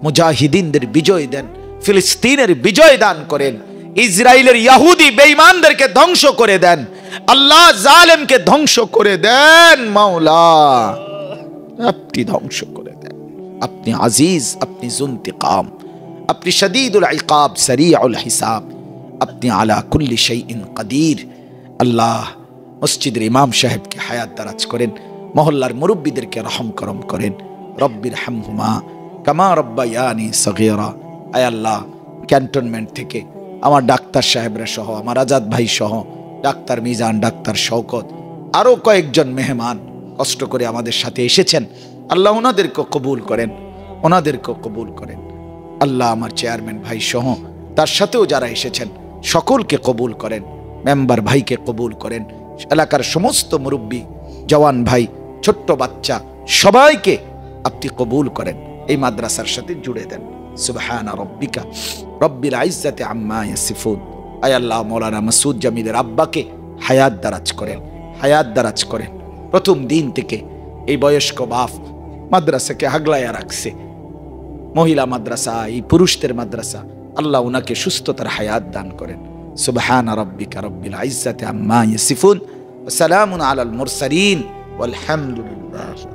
মুজাহিদিনদের বিজয় দেন, ফিলিস্তিনের বিজয় দান করেন। ইসরায়েলের ইহুদি বেঈমানদেরকে ধ্বংস করে দেন আল্লাহ, জালেমকে ধ্বংস করে দেন মাওলা, আপনি ধ্বংস করে দেন। আপনি আজিজ, আপনি যুনতিকাম, আপনি শদীদুল ইকাব, সরিউল হিসাব, আপনি আলা কুল্লি শাইইন কাদির। আল্লাহ মসজিদের ইমাম সাহেবকে হায়াত দারাজ করেন, মহল্লার মুরব্বীদেরকে রহম করম করেন। রব্বির হামহুমা কামা রব্বায়ানি সগীরা। আয় আল্লাহ, ক্যান্টনমেন্ট থেকে আমার ডাক্তার সাহেবরা সহ, আমার আজাদ ভাই সহ, ডাক্তার মিজান, ডাক্তার শওকত, আরো কয়েকজন মেহমান কষ্ট করে আমাদের সাথে এসেছেন আল্লাহ, ওনাদেরকে কবুল করেন, ওনাদেরকে কবুল করেন আল্লাহ। আমার চেয়ারম্যান ভাই সহ তার সাথেও যারা এসেছেন সকলকে কবুল করেন। মেম্বার ভাইকে কবুল করেন, এলাকার সমস্ত মুরব্বী, জওয়ান ভাই, ছোট্ট বাচ্চা সবাইকে আপনি কবুল করেন, এই মাদ্রাসার সাথে জুড়ে দেন। সুবহান রব্বিকা রব্বিল ইজ্জাতি আম্মা ইয়াসিফুন। আয় আল্লাহ, মৌলানা মাসুদ জামিলের আব্বাকে হায়াত দারাজ করেন, হায়াত দারাজ করেন। প্রথম দিন থেকে এই বয়স্ক বাপ মাদ্রাসাকে আগলায়া রাখছে, মহিলা মাদ্রাসা, এই পুরুষদের মাদ্রাসা, আল্লাহ উনাকে সুস্থতার হায়াত দান করেন। সুবহান রব্বিকা রব্বিল ইজ্জাতি আম্মা ইয়াসিফুন ওয়া সালামুন আলাল মুরসালিন ওয়ালহামদুলিল্লাহি।